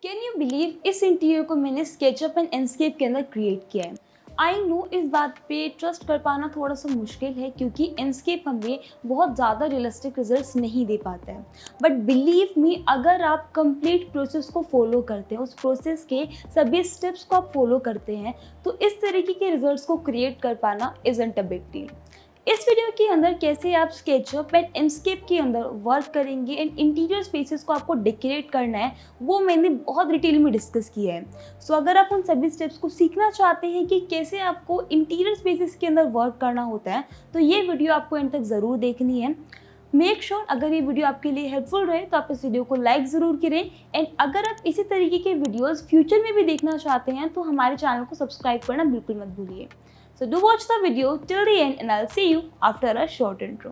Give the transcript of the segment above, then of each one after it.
Can you believe इस interior को मैंने स्केचअप एंड एंडस्केप के अंदर क्रिएट किया है। आई नो इस बात पे ट्रस्ट कर पाना थोड़ा सा मुश्किल है क्योंकि एंडस्केप हमें बहुत ज़्यादा रियलिस्टिक रिजल्ट्स नहीं दे पाता है। बट बिलीव मी, अगर आप कंप्लीट प्रोसेस को फॉलो करते हैं, उस प्रोसेस के सभी स्टेप्स को आप फॉलो करते हैं, तो इस तरीके के रिजल्ट्स को क्रिएट कर पाना इज़न्ट अ बिग डील। इस वीडियो के अंदर कैसे आप स्केचअप एंड एंडस्केप के अंदर वर्क करेंगे एंड इंटीरियर स्पेसेस को आपको डेकोरेट करना है, वो मैंने बहुत डिटेल में डिस्कस किया है। सो अगर आप उन सभी स्टेप्स को सीखना चाहते हैं कि कैसे आपको इंटीरियर स्पेसेस के अंदर वर्क करना होता है, तो ये वीडियो आपको एंड तक ज़रूर देखनी है। मेक श्योर अगर ये वीडियो आपके लिए हेल्पफुल रहे तो आप इस वीडियो को लाइक ज़रूर करें। एंड अगर आप इसी तरीके के वीडियोस फ्यूचर में भी देखना चाहते हैं तो हमारे चैनल को सब्सक्राइब करना बिल्कुल मत भूलिए। So do watch the video till the end and I'll see you after a short intro.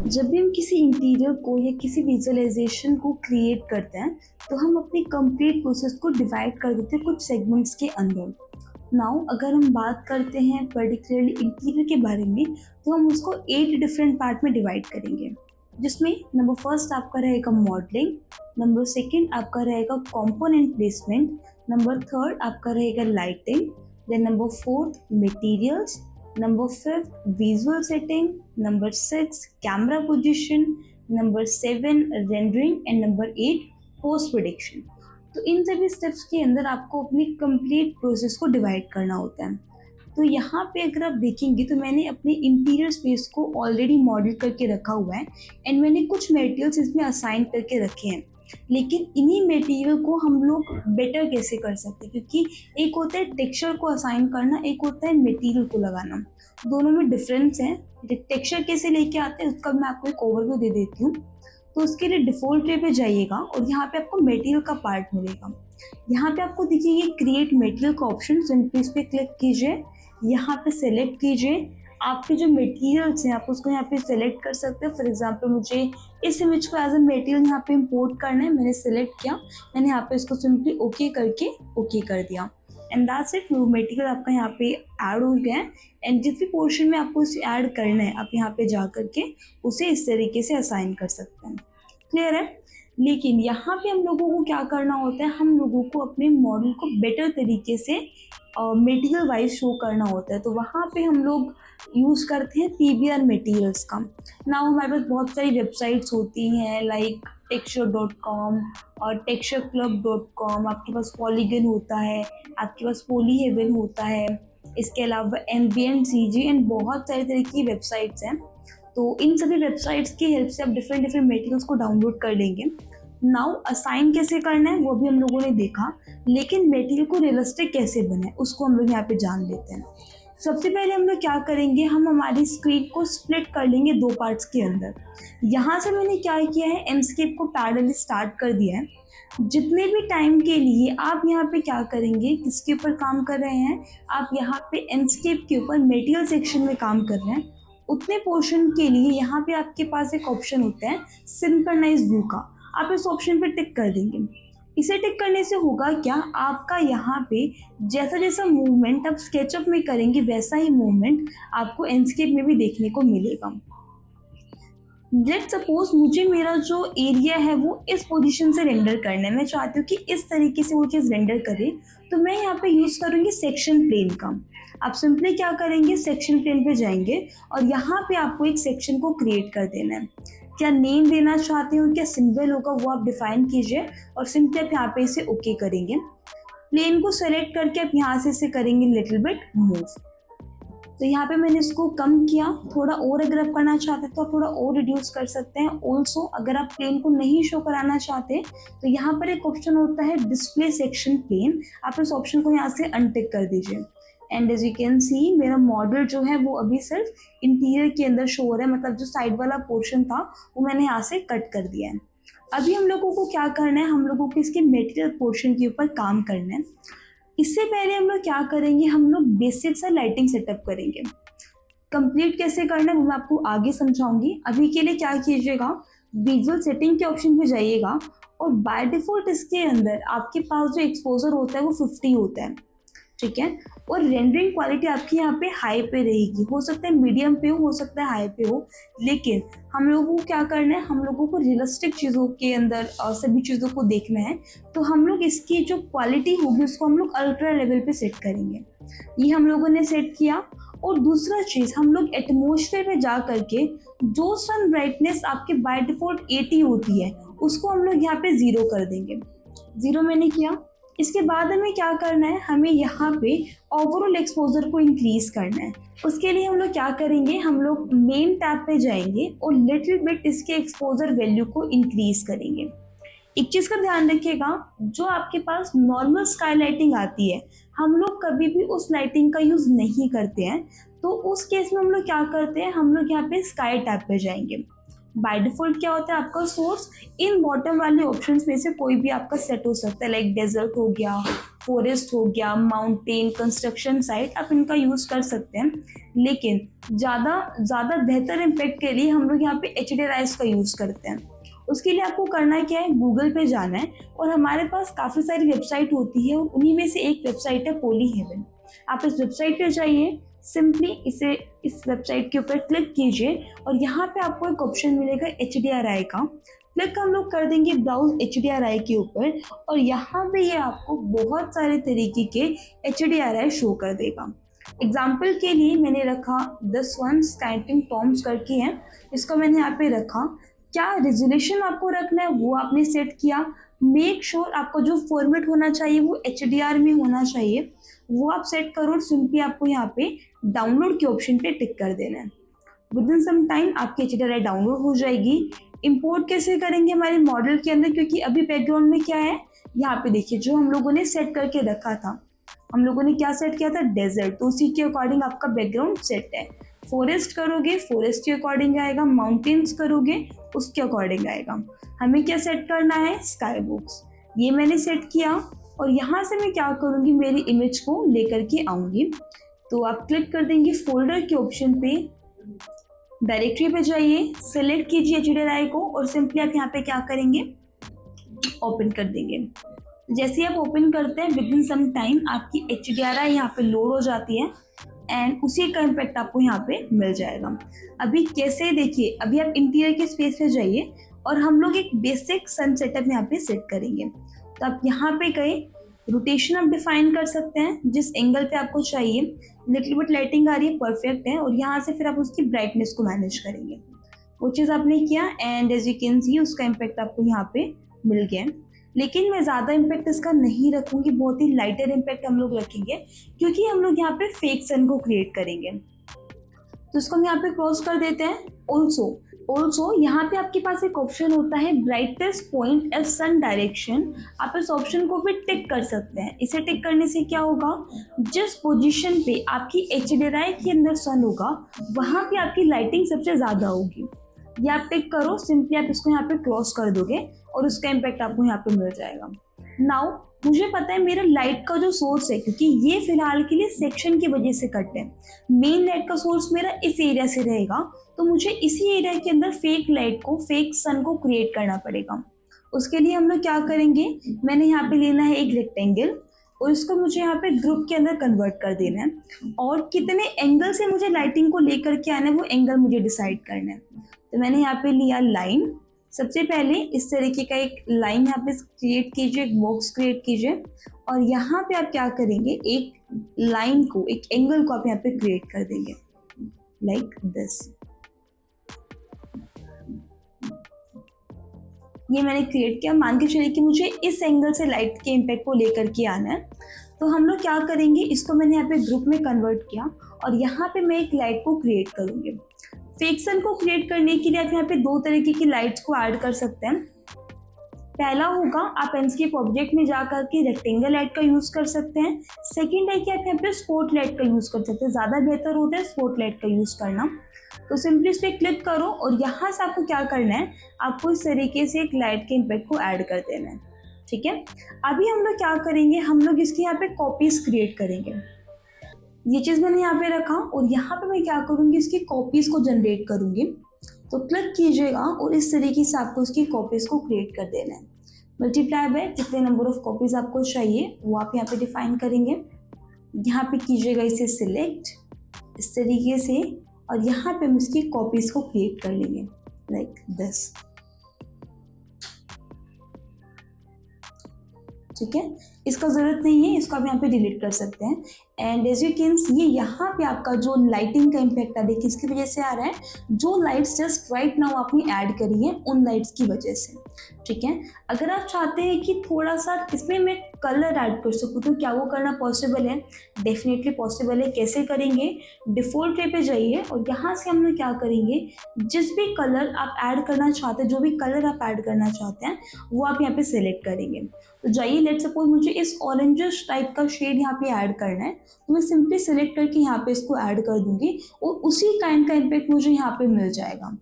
जब भी हम किसी इंटीरियर को या किसी विजुअलाइजेशन को क्रिएट करते हैं तो हम अपनी कंप्लीट प्रोसेस को डिवाइड कर देते हैं कुछ सेगमेंट्स के अंदर। नाउ अगर हम बात करते हैं पर्टिकुलरली इंटीरियर के बारे में, तो हम उसको 8 डिफरेंट पार्ट में डिवाइड करेंगे, जिसमें नंबर फर्स्ट आपका रहेगा मॉडलिंग, नंबर सेकंड आपका रहेगा कंपोनेंट प्लेसमेंट, नंबर थर्ड आपका रहेगा lighting, then number fourth materials, number fifth visual setting, number 6 camera position, number 7 rendering and number 8 post production. तो इन सभी स्टेप्स के अंदर आपको अपनी कंप्लीट प्रोसेस को डिवाइड करना होता है। तो यहाँ पे अगर आप देखेंगे तो मैंने अपने इंटीरियर स्पेस को ऑलरेडी मॉडल करके रखा हुआ है एंड मैंने कुछ मटेरियल्स इसमें असाइन करके रखे हैं। लेकिन इन्हीं मटेरियल को हम लोग बेटर कैसे कर सकते हैं, क्योंकि एक होता है टेक्सचर को असाइन करना, एक होता है मटेरियल को लगाना, दोनों में डिफरेंस है। टेक्सचर कैसे लेके आते हैं उसका मैं आपको एक ओवरव्यू दे देती हूँ। तो उसके लिए डिफ़ॉल्ट ट्रे पे जाइएगा और यहाँ पे आपको मटेरियल का पार्ट मिलेगा। यहाँ पे आपको देखिए ये क्रिएट मटेरियल का ऑप्शन, सिंपली इस पर क्लिक कीजिए, यहाँ पे सेलेक्ट कीजिए। आपके जो मटेरियल्स हैं आप उसको यहाँ पे सेलेक्ट कर सकते हैं। फॉर एग्जांपल मुझे इस इमेज को एज ए मटेरियल यहाँ पे इंपोर्ट करना है, मैंने सेलेक्ट किया, मैंने यहाँ पे इसको सिंपली ओके करके ओके कर दिया एंड दैट्स इट। वो मटेरियल आपका यहाँ पे ऐड हो गया है एंड जिस भी पोर्शन में आपको इसे ऐड करना है आप यहाँ पे जा करके उसे इस तरीके से असाइन कर सकते हैं। क्लियर है? लेकिन यहाँ पे हम लोगों को क्या करना होता है, हम लोगों को अपने मॉडल को बेटर तरीके से मटेरियल वाइज शो करना होता है। तो वहाँ पे हम लोग यूज़ करते हैं PBR मटेरियल्स का। ना हमारे पास बहुत सारी वेबसाइट्स होती हैं लाइक texture.com और textureclub.com, आपके पास पॉलीगन होता है, आपके पास पॉलीहेवन होता है, इसके अलावा एम्बिएंट CG एंड बहुत सारी तरह की वेबसाइट्स हैं। तो इन सभी वेबसाइट्स की हेल्प से आप डिफरेंट मटेरियल्स को डाउनलोड कर लेंगे। नाउ असाइन कैसे करना है वो भी हम लोगों ने देखा, लेकिन मटेरियल को रियलिस्टिक कैसे बनाए उसको हम लोग यहाँ पे जान लेते हैं। सबसे पहले हम लोग क्या करेंगे, हम हमारी स्क्रीन को स्प्लिट कर लेंगे 2 पार्ट्स के अंदर। यहाँ से मैंने क्या किया है, एंडस्केप को पैरेलली स्टार्ट कर दिया है। जितने भी टाइम के लिए आप यहाँ पे क्या करेंगे, किसके ऊपर काम कर रहे हैं, आप यहाँ पे एंडस्केप के ऊपर मटेरियल सेक्शन में काम कर रहे हैं, उतने पोर्शन के लिए यहाँ पे आपके पास एक ऑप्शन होता है सिंक्रोनाइज व्यू का, आप इस ऑप्शन पे टिक कर देंगे। इसे टिक करने से होगा क्या, आपका यहाँ पे जैसा जैसा मूवमेंट आप स्केचअप में करेंगे वैसा ही मूवमेंट आपको एंडस्केप में भी देखने को मिलेगा। लेट्स सपोज मुझे मेरा जो एरिया है वो इस पोजीशन से रेंडर करना है, मैं चाहती हूँ कि इस तरीके से वो चीज़ रेंडर करे, तो मैं यहाँ पे यूज़ करूँगी सेक्शन प्लेन का। आप सिंपली क्या करेंगे, सेक्शन प्लेन पे जाएंगे और यहाँ पे आपको एक सेक्शन को क्रिएट कर देना है। क्या नेम देना चाहते हो, क्या सिंबल होगा वो आप डिफाइन कीजिए और सिंपली आप यहाँ पे इसे ओके करेंगे। प्लेन को सेलेक्ट करके आप यहाँ से इसे करेंगे लिटिल बिट मूव। तो यहाँ पे मैंने इसको कम किया, थोड़ा और अगर आप करना चाहते हैं तो आप थोड़ा और रिड्यूस कर सकते हैं। ऑल्सो अगर आप प्लेन को नहीं शो कराना चाहते तो यहाँ पर एक ऑप्शन होता है डिस्प्ले सेक्शन प्लेन, आप इस ऑप्शन को यहाँ से अनटिक कर दीजिए। And as you can see मेरा मॉडल जो है वो अभी सिर्फ इंटीरियर के अंदर शो हो रहा है, मतलब जो साइड वाला पोर्शन था वो मैंने यहाँ से कट कर दिया है। अभी हम लोगों को क्या करना है, हम लोगों को इसके मटेरियल पोर्शन के ऊपर काम करना है। इससे पहले हम लोग क्या करेंगे, हम लोग बेसिक सा लाइटिंग सेटअप करेंगे। कंप्लीट कैसे करना है वो मैं आपको आगे समझाऊंगी। अभी के लिए क्या कीजिएगा, विजुअल सेटिंग के ऑप्शन पे जाइएगा और बाय डिफ़ॉल्ट इसके अंदर आपके पास जो एक्सपोज़र होता है वो 50 होता है, ठीक है। और रेंडरिंग क्वालिटी आपकी यहाँ पे हाई पे रहेगी, हो सकता है मीडियम पे हो सकता है हाई पे हो, लेकिन हम लोगों को क्या करना है, हम लोगों को रियलिस्टिक चीज़ों के अंदर सभी चीज़ों को देखना है। तो हम लोग इसकी जो क्वालिटी होगी उसको हम लोग अल्ट्रा लेवल पे सेट करेंगे, ये हम लोगों ने सेट किया। और दूसरा चीज़, हम लोग एटमॉस्फेयर में जा करके जो सन ब्राइटनेस आपके बाय डिफ़ॉल्ट 80 होती है उसको हम लोग यहाँ पे 0 कर देंगे। 0 मैंने किया। इसके बाद हमें क्या करना है, हमें यहाँ पे ओवरऑल एक्सपोजर को इंक्रीज करना है। उसके लिए हम लोग क्या करेंगे, हम लोग मेन टैब पे जाएंगे और लिटिल बिट इसके एक्सपोजर वैल्यू को इंक्रीज करेंगे। एक चीज़ का ध्यान रखिएगा, जो आपके पास नॉर्मल स्काई लाइटिंग आती है हम लोग कभी भी उस लाइटिंग का यूज़ नहीं करते हैं। तो उस केस में हम लोग क्या करते हैं, हम लोग यहाँ पे स्काई टैब पे जाएंगे। बाय डिफ़ॉल्ट क्या होता है, आपका सोर्स इन बॉटम वाले ऑप्शंस में से कोई भी आपका सेट हो सकता है, लाइक डेजर्ट हो गया, फॉरेस्ट हो गया, माउंटेन, कंस्ट्रक्शन साइट, आप इनका यूज़ कर सकते हैं। लेकिन ज़्यादा बेहतर इम्पैक्ट के लिए हम लोग यहाँ पे HDRIs का यूज़ करते हैं। उसके लिए आपको करना क्या है, गूगल पे जाना है और हमारे पास काफ़ी सारी वेबसाइट होती है और उन्हीं में से एक वेबसाइट है पोली हेवन। आप इस वेबसाइट पे जाइए, सिंपली इस वेबसाइट के ऊपर क्लिक कीजिए और यहाँ पे आपको एक ऑप्शन मिलेगा HDRI का। क्लिक हम लोग कर देंगे ब्राउज HDRI के ऊपर और यहाँ पे ये आपको बहुत सारे तरीके के HDRI शो कर देगा। एग्जाम्पल के लिए मैंने रखा दिस वन स्कैटिंग टॉम्स करके है, इसको मैंने यहाँ पे रखा। क्या रेजोल्यूशन आपको रखना है वो आपने सेट किया। मेक श्योर आपका जो फॉर्मेट होना चाहिए वो HDR में होना चाहिए, वो आप सेट करो और सिंपली आपको यहाँ पे डाउनलोड के ऑप्शन पे टिक कर देना है। विद इन सम टाइम आपकी HDRI डाउनलोड हो जाएगी। इंपोर्ट कैसे करेंगे हमारे मॉडल के अंदर, क्योंकि अभी बैकग्राउंड में क्या है, यहाँ पे देखिए जो हम लोगों ने सेट करके रखा था, हम लोगों ने क्या सेट किया था, डेजर्ट, तो उसी के अकॉर्डिंग आपका बैकग्राउंड सेट है। फॉरेस्ट करोगे फॉरेस्ट के अकॉर्डिंग आएगा, माउंटेन्स करोगे उसके अकॉर्डिंग आएगा। हमें क्या सेट करना है, स्काई बॉक्स, ये मैंने सेट किया। और यहाँ से मैं क्या करूँगी, मेरी इमेज को लेकर के आऊँगी। तो आप क्लिक कर देंगे फोल्डर के ऑप्शन पे, डायरेक्टरी पे जाइए, सेलेक्ट कीजिए HDRI को और सिंपली आप यहाँ पे क्या करेंगे, ओपन कर देंगे। जैसे आप ओपन करते हैं विद इन सम टाइम आपकी HDRI यहाँ पे लोड हो जाती है एंड उसी का इम्पैक्ट आपको यहाँ पे मिल जाएगा। अभी कैसे, देखिए अभी आप इंटीरियर के स्पेस पे जाइए और हम लोग एक बेसिक सन सेटअप यहाँ पे सेट करेंगे। तो आप यहाँ पे गए, रोटेशन आप डिफाइन कर सकते हैं जिस एंगल पे आपको चाहिए। लिटिल बिट लाइटिंग आ रही है, परफेक्ट है, और यहाँ से फिर आप उसकी ब्राइटनेस को मैनेज करेंगे। वो चीज़ आपने किया and as you can see उसका इम्पैक्ट आपको यहाँ पे मिल गया। लेकिन मैं ज़्यादा इम्पैक्ट इसका नहीं रखूँगी, बहुत ही लाइटर इम्पैक्ट हम लोग रखेंगे क्योंकि हम लोग यहाँ पे फेक सन को क्रिएट करेंगे। तो इसको हम यहाँ पे क्रॉस कर देते हैं। ऑल्सो यहाँ पे आपके पास एक ऑप्शन होता है ब्राइटेस्ट पॉइंट एज सन डायरेक्शन, आप इस ऑप्शन को भी टिक कर सकते हैं। इसे टिक करने से क्या होगा, जिस पोजीशन पे आपकी HDRI के अंदर सन होगा वहाँ पे आपकी लाइटिंग सबसे ज़्यादा होगी। ये आप टिक करो, सिंपली आप इसको यहाँ पे क्रॉस कर दोगे और उसका इम्पैक्ट आपको यहाँ पे मिल जाएगा। नाउ मुझे पता है मेरा लाइट का जो सोर्स है, क्योंकि ये फिलहाल के लिए सेक्शन की वजह से कट है, मेन लाइट का सोर्स मेरा इस एरिया से रहेगा, तो मुझे इसी एरिया के अंदर फेक लाइट को, फेक सन को क्रिएट करना पड़ेगा। उसके लिए हम लोग क्या करेंगे, मैंने यहाँ पे लेना है एक रेक्टेंगल और इसको मुझे यहाँ पे ग्रुप के अंदर कन्वर्ट कर देना है और कितने एंगल से मुझे लाइटिंग को लेकर के आना है वो एंगल मुझे डिसाइड करना है। तो मैंने यहाँ पे लिया लाइन। सबसे पहले इस तरीके का एक लाइन यहाँ पे क्रिएट कीजिए, एक बॉक्स क्रिएट कीजिए और यहाँ पे आप क्या करेंगे, एक लाइन को, एक एंगल को आप यहाँ पे क्रिएट कर देंगे लाइक दिस। ये मैंने क्रिएट किया। मान के चलिए कि मुझे इस एंगल से लाइट के इम्पैक्ट को लेकर के आना है, तो हम लोग क्या करेंगे, इसको मैंने यहाँ पे ग्रुप में कन्वर्ट किया और यहाँ पे मैं एक लाइट को क्रिएट करूँगी। फेक सन को क्रिएट करने के लिए आप यहाँ पे दो तरीके की लाइट्स को ऐड कर सकते हैं। पहला होगा आप एंडस्केप ऑब्जेक्ट में जा करके रेक्टेंगल लाइट का यूज़ कर सकते हैं। सेकंड है कि आप यहाँ पे स्पॉट लाइट का यूज़ कर सकते हैं, ज़्यादा बेहतर होता है स्पॉट लाइट का यूज़ करना। तो सिंपली इस पर क्लिक करो और यहाँ से आपको क्या करना है, आपको इस तरीके से एक लाइट के इम्पैक्ट को ऐड कर देना है। ठीक है, अभी हम लोग क्या करेंगे, हम लोग इसके यहाँ पे कॉपीज क्रिएट करेंगे। ये चीज़ मैंने यहाँ पे रखा और यहाँ पे मैं क्या करूँगी, इसकी कॉपीज़ को जनरेट करूँगी। तो क्लिक कीजिएगा और इस तरीके से आपको इसकी कॉपीज़ को क्रिएट कर देना है। मल्टीप्लाई बाय जितने नंबर ऑफ कॉपीज आपको चाहिए वो आप यहाँ पे डिफाइन करेंगे। यहाँ पे कीजिएगा इसे सिलेक्ट इस तरीके से, और यहाँ पे हम इसकी कॉपीज को क्रिएट कर लेंगे लाइक दिस। ठीक है, इसका ज़रूरत नहीं है, इसको आप यहाँ पे डिलीट कर सकते हैं। And as you can see यहाँ पे आपका जो लाइटिंग का इम्पैक्ट है, देखिए किसकी वजह से आ रहा है, जो लाइट्स जस्ट राइट नाउ आपने ऐड करी है उन लाइट्स की वजह से। ठीक है, अगर आप चाहते हैं कि थोड़ा सा इसमें मैं कलर ऐड कर सकूँ तो क्या वो करना पॉसिबल है? डेफिनेटली पॉसिबल है। कैसे करेंगे? डिफ़ॉल्ट पे जाइए और यहाँ से हम लोग क्या करेंगे, जिस भी कलर आप ऐड करना चाहते हैं, जो भी कलर आप ऐड करना चाहते हैं वो आप यहाँ पे सिलेक्ट करेंगे। तो जाइए, लेट सपोज मुझे इस ऑरेंजिश टाइप का शेड यहाँ पे ऐड करना है, तो मैं सिंपली सिलेक्ट करके यहाँ पे इसको ऐड कर दूंगी और उसी काइंड का इम्पैक्ट मुझे यहाँ पे मिल जाएगा।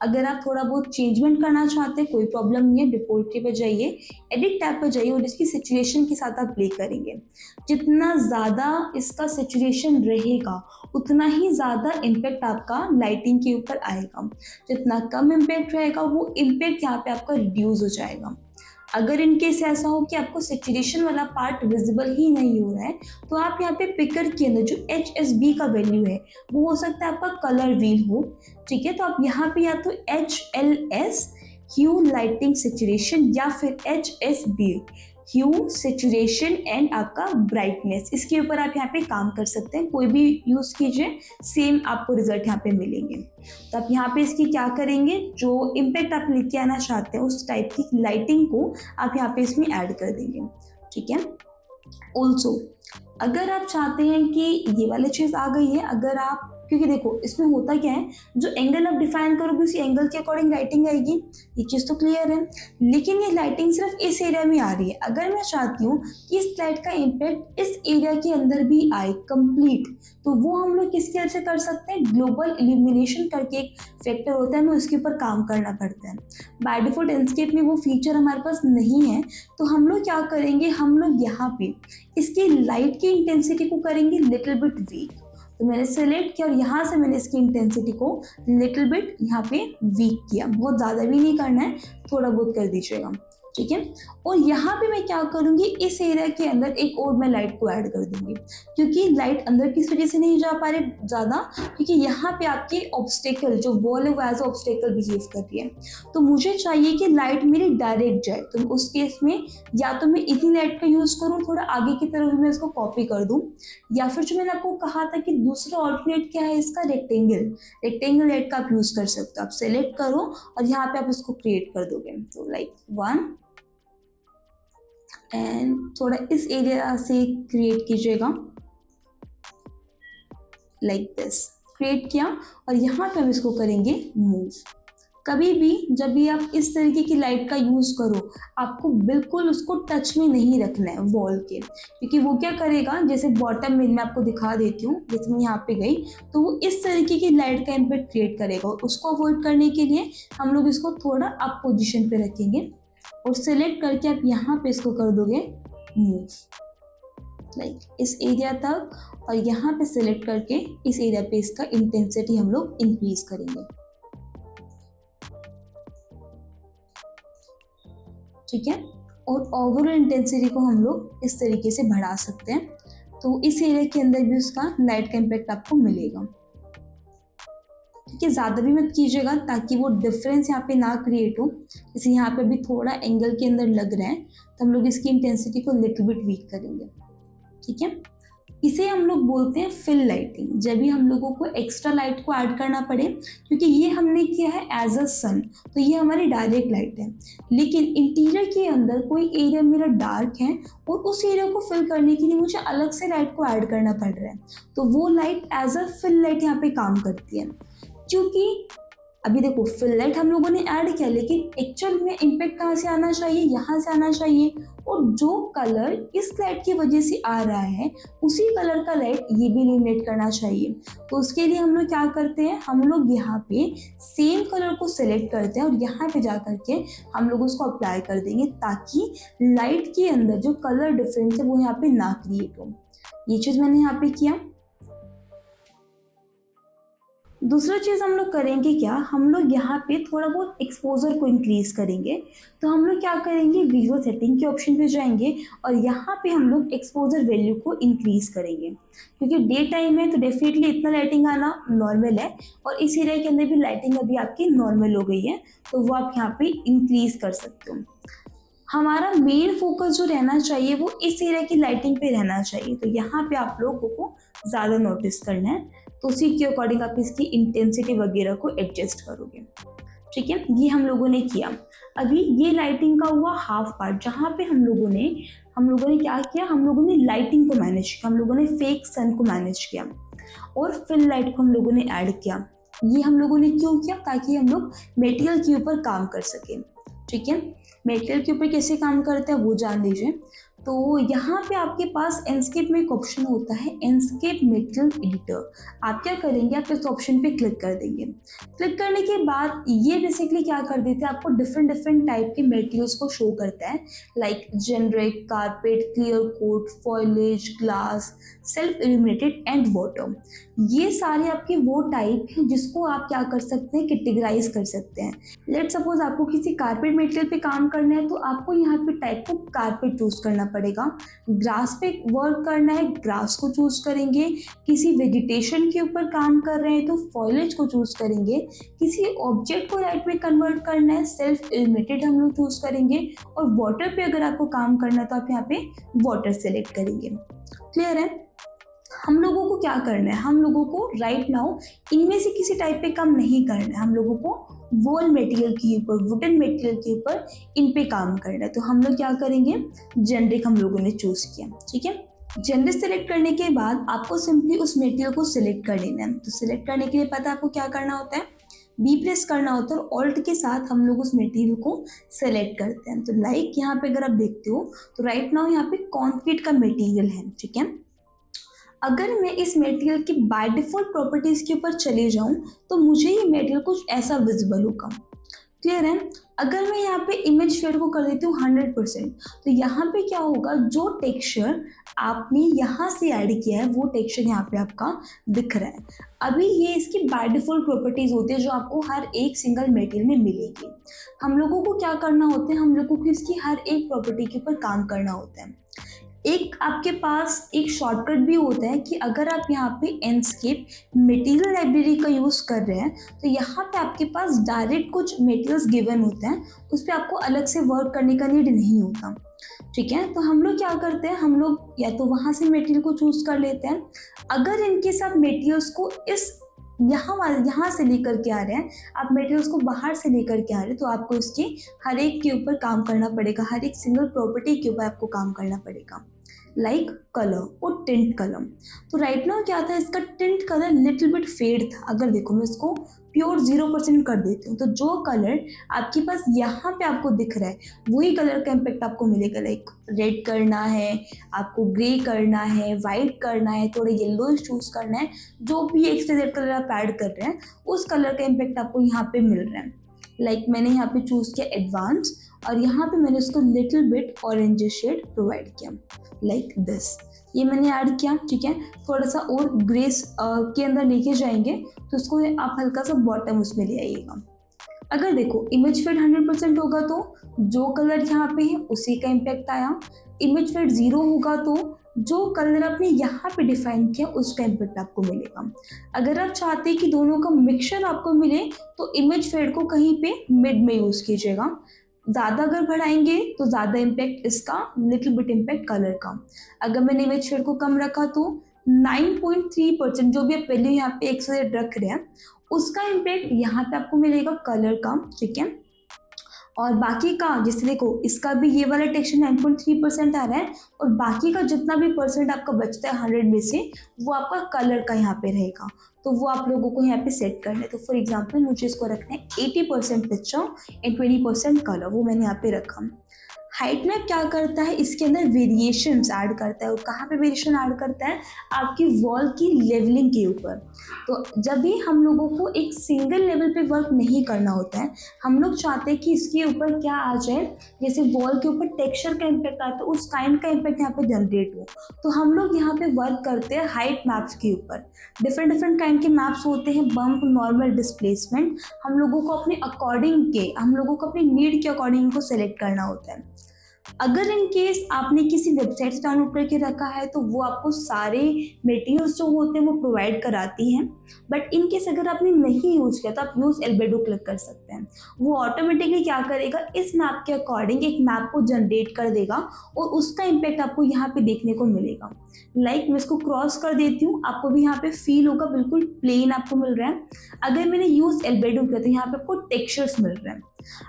अगर आप थोड़ा बहुत चेंजमेंट करना चाहते हैं कोई प्रॉब्लम नहीं है, डिफ़ॉल्ट पे जाइए, एडिट टैब पे जाइए और इसकी सिचुएशन के साथ आप प्ले करेंगे। जितना ज़्यादा इसका सिचुएशन रहेगा उतना ही ज़्यादा इम्पैक्ट आपका लाइटिंग के ऊपर आएगा। जितना कम इम्पैक्ट रहेगा वो इम्पैक्ट यहाँ पे आपका रिड्यूस हो जाएगा। अगर इनकेस ऐसा हो कि आपको सैचुरेशन वाला पार्ट विजिबल ही नहीं हो रहा है, तो आप यहाँ पे पिकर के अंदर जो HSB का वैल्यू है वो हो सकता है आपका कलर व्हील हो। ठीक है, तो आप यहाँ पे या तो HLS ह्यू लाइटिंग सैचुरेशन या फिर HSB ह्यू सैचुरेशन एंड आपका ब्राइटनेस, इसके ऊपर आप यहाँ पे काम कर सकते हैं। कोई भी यूज़ कीजिए, सेम आपको रिजल्ट यहाँ पे मिलेंगे। तो आप यहाँ पे इसकी क्या करेंगे, जो इम्पैक्ट आप लेके आना चाहते हैं उस टाइप की लाइटिंग को आप यहाँ पे इसमें ऐड कर देंगे। ठीक है, ऑल्सो अगर आप चाहते हैं कि ये वाली चीज़ आ गई है, अगर आप, क्योंकि देखो इसमें होता क्या है, जो एंगल आप डिफाइन करोगे उसी एंगल के अकॉर्डिंग लाइटिंग आएगी, ये चीज़ तो क्लियर है। लेकिन ये लाइटिंग सिर्फ इस एरिया में आ रही है। अगर मैं चाहती हूँ कि इस लाइट का इम्पैक्ट इस एरिया के अंदर भी आए कंप्लीट, तो वो हम लोग किसके वजह से कर सकते हैं, ग्लोबल इल्यूमिनेशन करके एक फैक्टर होता है, हमें उसके ऊपर काम करना पड़ता है। बाय डिफॉल्ट एंडस्केप में वो फीचर हमारे पास नहीं है, तो हम लोग क्या करेंगे, हम लोग यहाँ पे इसकी लाइट की इंटेंसिटी को करेंगे लिटिल बिट वीक। तो मैंने सेलेक्ट किया और यहाँ से मैंने इसकी इंटेंसिटी को लिटिल बिट यहाँ पे वीक किया। बहुत ज़्यादा भी नहीं करना है, थोड़ा बहुत कर दीजिएगा। ठीक है, और यहाँ पे मैं क्या करूँगी, इस एरिया के अंदर एक और मैं लाइट को ऐड कर दूँगी, क्योंकि लाइट अंदर किस वजह से नहीं जा पा रही ज़्यादा, क्योंकि यहाँ पे आपकी ऑब्स्टेकल जो वॉल है वो एज ऑब्स्टेकल बिहेव कर रही है। तो मुझे चाहिए कि लाइट मेरी डायरेक्ट जाए, तो उस केस में या तो मैं इतनी लाइट का यूज़ करूँ, थोड़ा आगे की तरफ मैं इसको कॉपी कर दूँ, या फिर जो मैंने आपको कहा था कि दूसरा ऑल्टरनेट क्या है इसका, रेक्टेंगल लाइट का आप यूज़ कर सकते हो। आप सेलेक्ट करो और यहाँ पे आप इसको क्रिएट कर दोगे, तो लाइक 1 एंड थोड़ा इस एरिया से क्रिएट कीजिएगा लाइक दिस, क्रिएट किया और यहाँ पे हम इसको करेंगे मूव। कभी भी जब भी आप इस तरीके की लाइट का यूज़ करो, आपको बिल्कुल उसको टच में नहीं रखना है वॉल के, क्योंकि वो क्या करेगा, जैसे बॉटम में मैं आपको दिखा देती हूँ, जैसे मैं यहाँ पे गई तो वो इस तरीके की लाइट का इम्पैक्ट क्रिएट करेगा, और उसको अवॉइड करने के लिए हम लोग इसको थोड़ा अप पोजिशन पे रखेंगे और सिलेक्ट करके आप यहाँ पे इसको कर दोगे मूव लाइक इस एरिया तक, और यहाँ पे सिलेक्ट करके इस एरिया पे इसका इंटेंसिटी हम लोग इंक्रीज करेंगे। ठीक है, और ओवरऑल इंटेंसिटी को हम लोग इस तरीके से बढ़ा सकते हैं, तो इस एरिया के अंदर भी उसका लाइट का इम्पैक्ट आपको मिलेगा। ठीक है, ज़्यादा भी मत कीजिएगा ताकि वो डिफरेंस यहाँ पे ना क्रिएट हो। जैसे यहाँ पे भी थोड़ा एंगल के अंदर लग रहा है, तो हम लोग इसकी इंटेंसिटी को लिटिल बिट वीक करेंगे। ठीक है, इसे हम लोग बोलते हैं फिल लाइटिंग, जब भी हम लोगों को एक्स्ट्रा लाइट को ऐड करना पड़े, क्योंकि ये हमने किया है एज अ सन, तो ये हमारी डायरेक्ट लाइट है। लेकिन इंटीरियर के अंदर कोई एरिया मेरा डार्क है और उस एरिया को फिल करने के लिए मुझे अलग से लाइट को ऐड करना पड़ रहा है, तो वो light as a fill light यहाँ पे काम करती है। क्योंकि अभी देखो फिल लाइट हम लोगों ने ऐड किया, लेकिन एक्चुअल में इम्पैक्ट कहाँ से आना चाहिए, यहाँ से आना चाहिए, और जो कलर इस लाइट की वजह से आ रहा है उसी कलर का लाइट ये भी इल्यूमिनेट करना चाहिए। तो उसके लिए हम लोग क्या करते हैं, हम लोग यहाँ पे सेम कलर को सिलेक्ट करते हैं और यहाँ पे जा करके हम लोग उसको अप्लाई कर देंगे, ताकि लाइट के अंदर जो कलर डिफरेंस है वो यहाँ पे ना क्रिएट हो। ये चीज़ मैंने यहाँ पे किया। दूसरा चीज़ हम लोग करेंगे क्या, हम लोग यहाँ पे थोड़ा बहुत एक्सपोजर को इंक्रीज़ करेंगे। तो हम लोग क्या करेंगे, विजुअल सेटिंग के ऑप्शन पे जाएंगे और यहाँ पे हम लोग एक्सपोजर वैल्यू को इंक्रीज़ करेंगे, क्योंकि डे टाइम है तो डेफिनेटली इतना लाइटिंग आना नॉर्मल है और इस एरिया के अंदर भी लाइटिंग अभी आपकी नॉर्मल हो गई है, तो वो आप यहाँ पे इंक्रीज़ कर सकते हो। हमारा मेन फोकस जो रहना चाहिए वो इस एरिया की लाइटिंग पे रहना चाहिए, तो यहाँ पे आप लोगों को ज़्यादा नोटिस करना है, तो उसी के अकॉर्डिंग आप इसकी इंटेंसिटी वगैरह को एडजस्ट करोगे। ठीक है, ये हम लोगों ने किया। अभी ये लाइटिंग का हुआ हाफ पार्ट, जहाँ पे हम लोगों ने क्या किया, हम लोगों ने लाइटिंग को मैनेज किया, हम लोगों ने फेक सन को मैनेज किया और फिल लाइट को हम लोगों ने ऐड किया। ये हम लोगों ने क्यों किया, ताकि हम लोग मटेरियल के ऊपर काम कर सकें। ठीक है, मटेरियल के ऊपर कैसे काम करते हैं वो जान लीजिए। तो यहाँ पे आपके पास एंडस्केप में एक ऑप्शन होता है, एंडस्केप मटेरियल एडिटर। आप क्या करेंगे, आप इस ऑप्शन पे क्लिक कर देंगे। क्लिक करने के बाद ये बेसिकली क्या कर देते हैं, आपको डिफरेंट टाइप के मटेरियल्स को शो करता है, like generic, carpet, clear coat, foliage, glass, self illuminated and water. ये सारे आपके वो टाइप हैं जिसको आप क्या कर सकते हैं, कैटेगराइज कर सकते हैं। लेट सपोज आपको किसी कारपेट मटेरियल पे काम करना है तो आपको यहाँ पे टाइप को कारपेट चूज करना पड़ेगा। ग्रास पे वर्क करना है, ग्रास को चूज करेंगे। किसी वेजिटेशन के ऊपर काम कर रहे हैं तो फॉइलेज को चूज करेंगे। किसी ऑब्जेक्ट को लाइट में कन्वर्ट करना है, सेल्फ इल्यूमिनेटेड हम लोग चूज करेंगे। और वाटर पे अगर आपको काम करना है तो आप यहाँ पे वाटर सेलेक्ट करेंगे। क्लियर है। हम लोगों को क्या करना है, हम लोगों को राइट नाउ इनमें से किसी टाइप पे काम नहीं करना है, हम लोगों को वॉल मटेरियल के ऊपर, वुडन मटेरियल के ऊपर इन पे काम करना है। तो हम लोग क्या करेंगे, जेनरिक हम लोगों ने चूज किया। ठीक है, जेनरिक सेलेक्ट करने के बाद आपको सिंपली उस मटेरियल को सिलेक्ट कर लेना है। तो सिलेक्ट करने के लिए पता है आपको क्या करना होता है, बी प्रेस करना होता है और ऑल्ट के साथ हम लोग उस मटेरियल को सेलेक्ट करते हैं। तो लाइक यहाँ पे अगर आप देखते हो तो राइट नाउ यहाँ पे कंक्रीट का मटेरियल है। ठीक है, अगर मैं इस मटेरियल की बाय डिफॉल्ट प्रॉपर्टीज के ऊपर चले जाऊं तो मुझे ये मटेरियल कुछ ऐसा विजिबल होगा। क्लियर है। अगर मैं यहाँ पे इमेज फेड को कर देती हूँ 100%, तो यहाँ पे क्या होगा, जो टेक्सचर आपने यहाँ से ऐड किया है वो टेक्सचर यहाँ पे आपका दिख रहा है। अभी ये इसकी बाय डिफॉल्ट प्रॉपर्टीज होती है जो आपको हर एक सिंगल मटेरियल में मिलेगी। हम लोगों को क्या करना होता है, हम लोगों को इसकी हर एक प्रॉपर्टी के ऊपर काम करना होता है। एक आपके पास एक शॉर्टकट भी होता है कि अगर आप यहाँ पे एंडस्केप मटेरियल लाइब्रेरी का यूज़ कर रहे हैं तो यहाँ पे आपके पास डायरेक्ट कुछ मटेरियल्स गिवन होते हैं, उस पर आपको अलग से वर्क करने का नीड नहीं होता। ठीक है, तो हम लोग क्या करते हैं, हम लोग या तो वहाँ से मटेरियल को चूज़ कर लेते हैं। अगर इनके साथ मटेरियल्स को इस यहाँ से लेकर के आ रहे हैं, आप मटेरियल्स को बाहर से लेकर के आ रहे हैं, तो आपको इसके हर एक के ऊपर काम करना पड़ेगा, हर एक सिंगल प्रॉपर्टी के ऊपर आपको काम करना पड़ेगा। लाइक कलर और टिंट कलर। तो राइट नाउ क्या था, इसका tint colour little bit fade था। अगर देखो मैं इसको प्योर 0% कर देती हूँ तो जो कलर आपके पास यहाँ पे आपको दिख रहा है वही कलर का इम्पैक्ट आपको मिलेगा। लाइक रेड करना है आपको, ग्रे करना है, वाइट करना है, थोड़ा येलो चूज करना है, जो भी एक से जेड कलर आप ऐड कर रहे हैं उस कलर का इम्पैक्ट आपको यहाँ पे मिल रहा है। लाइक मैंने यहाँ पे चूज किया एडवांस और यहाँ पे मैंने उसको little bit orange shade provide किया, लाइक दिस। ये मैंने ऐड किया। ठीक है, थोड़ा सा और ग्रेस के अंदर लेके जाएंगे तो उसको आप हल्का सा बॉटम उसमें ले आइएगा। अगर देखो इमेज फेड 100% होगा तो जो कलर यहाँ पे है उसी का इम्पैक्ट आया। इमेज फेड 0 होगा तो जो कलर आपने यहाँ पे डिफाइन किया उसका इम्पैक्ट आपको मिलेगा। अगर आप चाहते हैं कि दोनों का मिक्सचर आपको मिले तो इमेज फेड को कहीं पे मिड में यूज़ कीजिएगा। ज़्यादा अगर बढ़ाएंगे तो ज़्यादा इम्पैक्ट इसका, लिटिल बिट इम्पैक्ट कलर का। अगर मैंने इमेज फेड को कम रखा तो 9.3% जो भी आप पहले यहाँ पे 100 रख रहे हैं उसका इम्पैक्ट यहाँ पे आपको मिलेगा कलर का। ठीक है, और बाकी का जैसे देखो इसका भी ये वाला टेक्सचर 9.3% आ रहा है और बाकी का जितना भी परसेंट आपका बचता है 100 में से वो आपका कलर का यहाँ पे रहेगा। तो वो आप लोगों को यहाँ पे सेट करना है। तो फॉर एग्जांपल मुझे इसको रखना है 80% पिक्चर एंड 20% कलर, वो मैंने यहाँ पे रखा। हाइट मैप क्या करता है, इसके अंदर वेरिएशंस ऐड करता है। और कहाँ पे वेरिएशन ऐड करता है, आपकी वॉल की लेवलिंग के ऊपर। तो जब भी हम लोगों को एक सिंगल लेवल पे वर्क नहीं करना होता है, हम लोग चाहते हैं कि इसके ऊपर क्या आ जाए, जैसे वॉल के ऊपर टेक्सचर का इम्पैक्ट आता है, उस काइंड का इम्पैक्ट यहाँ पे जनरेट हो। तो हम लोग यहाँ पे वर्क करते हैं हाइट मैप्स के ऊपर। डिफरेंट डिफरेंट काइंड के मैप्स होते हैं, बम्प, नॉर्मल, डिस्प्लेसमेंट। हम लोगों को अपने अकॉर्डिंग के, हम लोगों को अपनी नीड के अकॉर्डिंग इनको सेलेक्ट करना होता है। अगर इन केस आपने किसी वेबसाइट से डाउनलोड करके रखा है तो वो आपको सारे मटेरियल्स जो होते हैं वो प्रोवाइड कराती हैं। बट इन केस अगर आपने नहीं यूज़ किया तो आप यूज़ एल्बेडो क्लिक कर सकते हैं। वो ऑटोमेटिकली क्या करेगा, इस मैप के अकॉर्डिंग एक मैप को जनरेट कर देगा और उसका इम्पैक्ट आपको यहाँ पे देखने को मिलेगा। मैं इसको क्रॉस कर देती हूँ, आपको भी यहाँ पे फील होगा बिल्कुल प्लेन आपको मिल रहा है। अगर मैंने यूज़ एल्बेडो किया तो यहाँ पे आपको टेक्सचर्स मिल रहे हैं।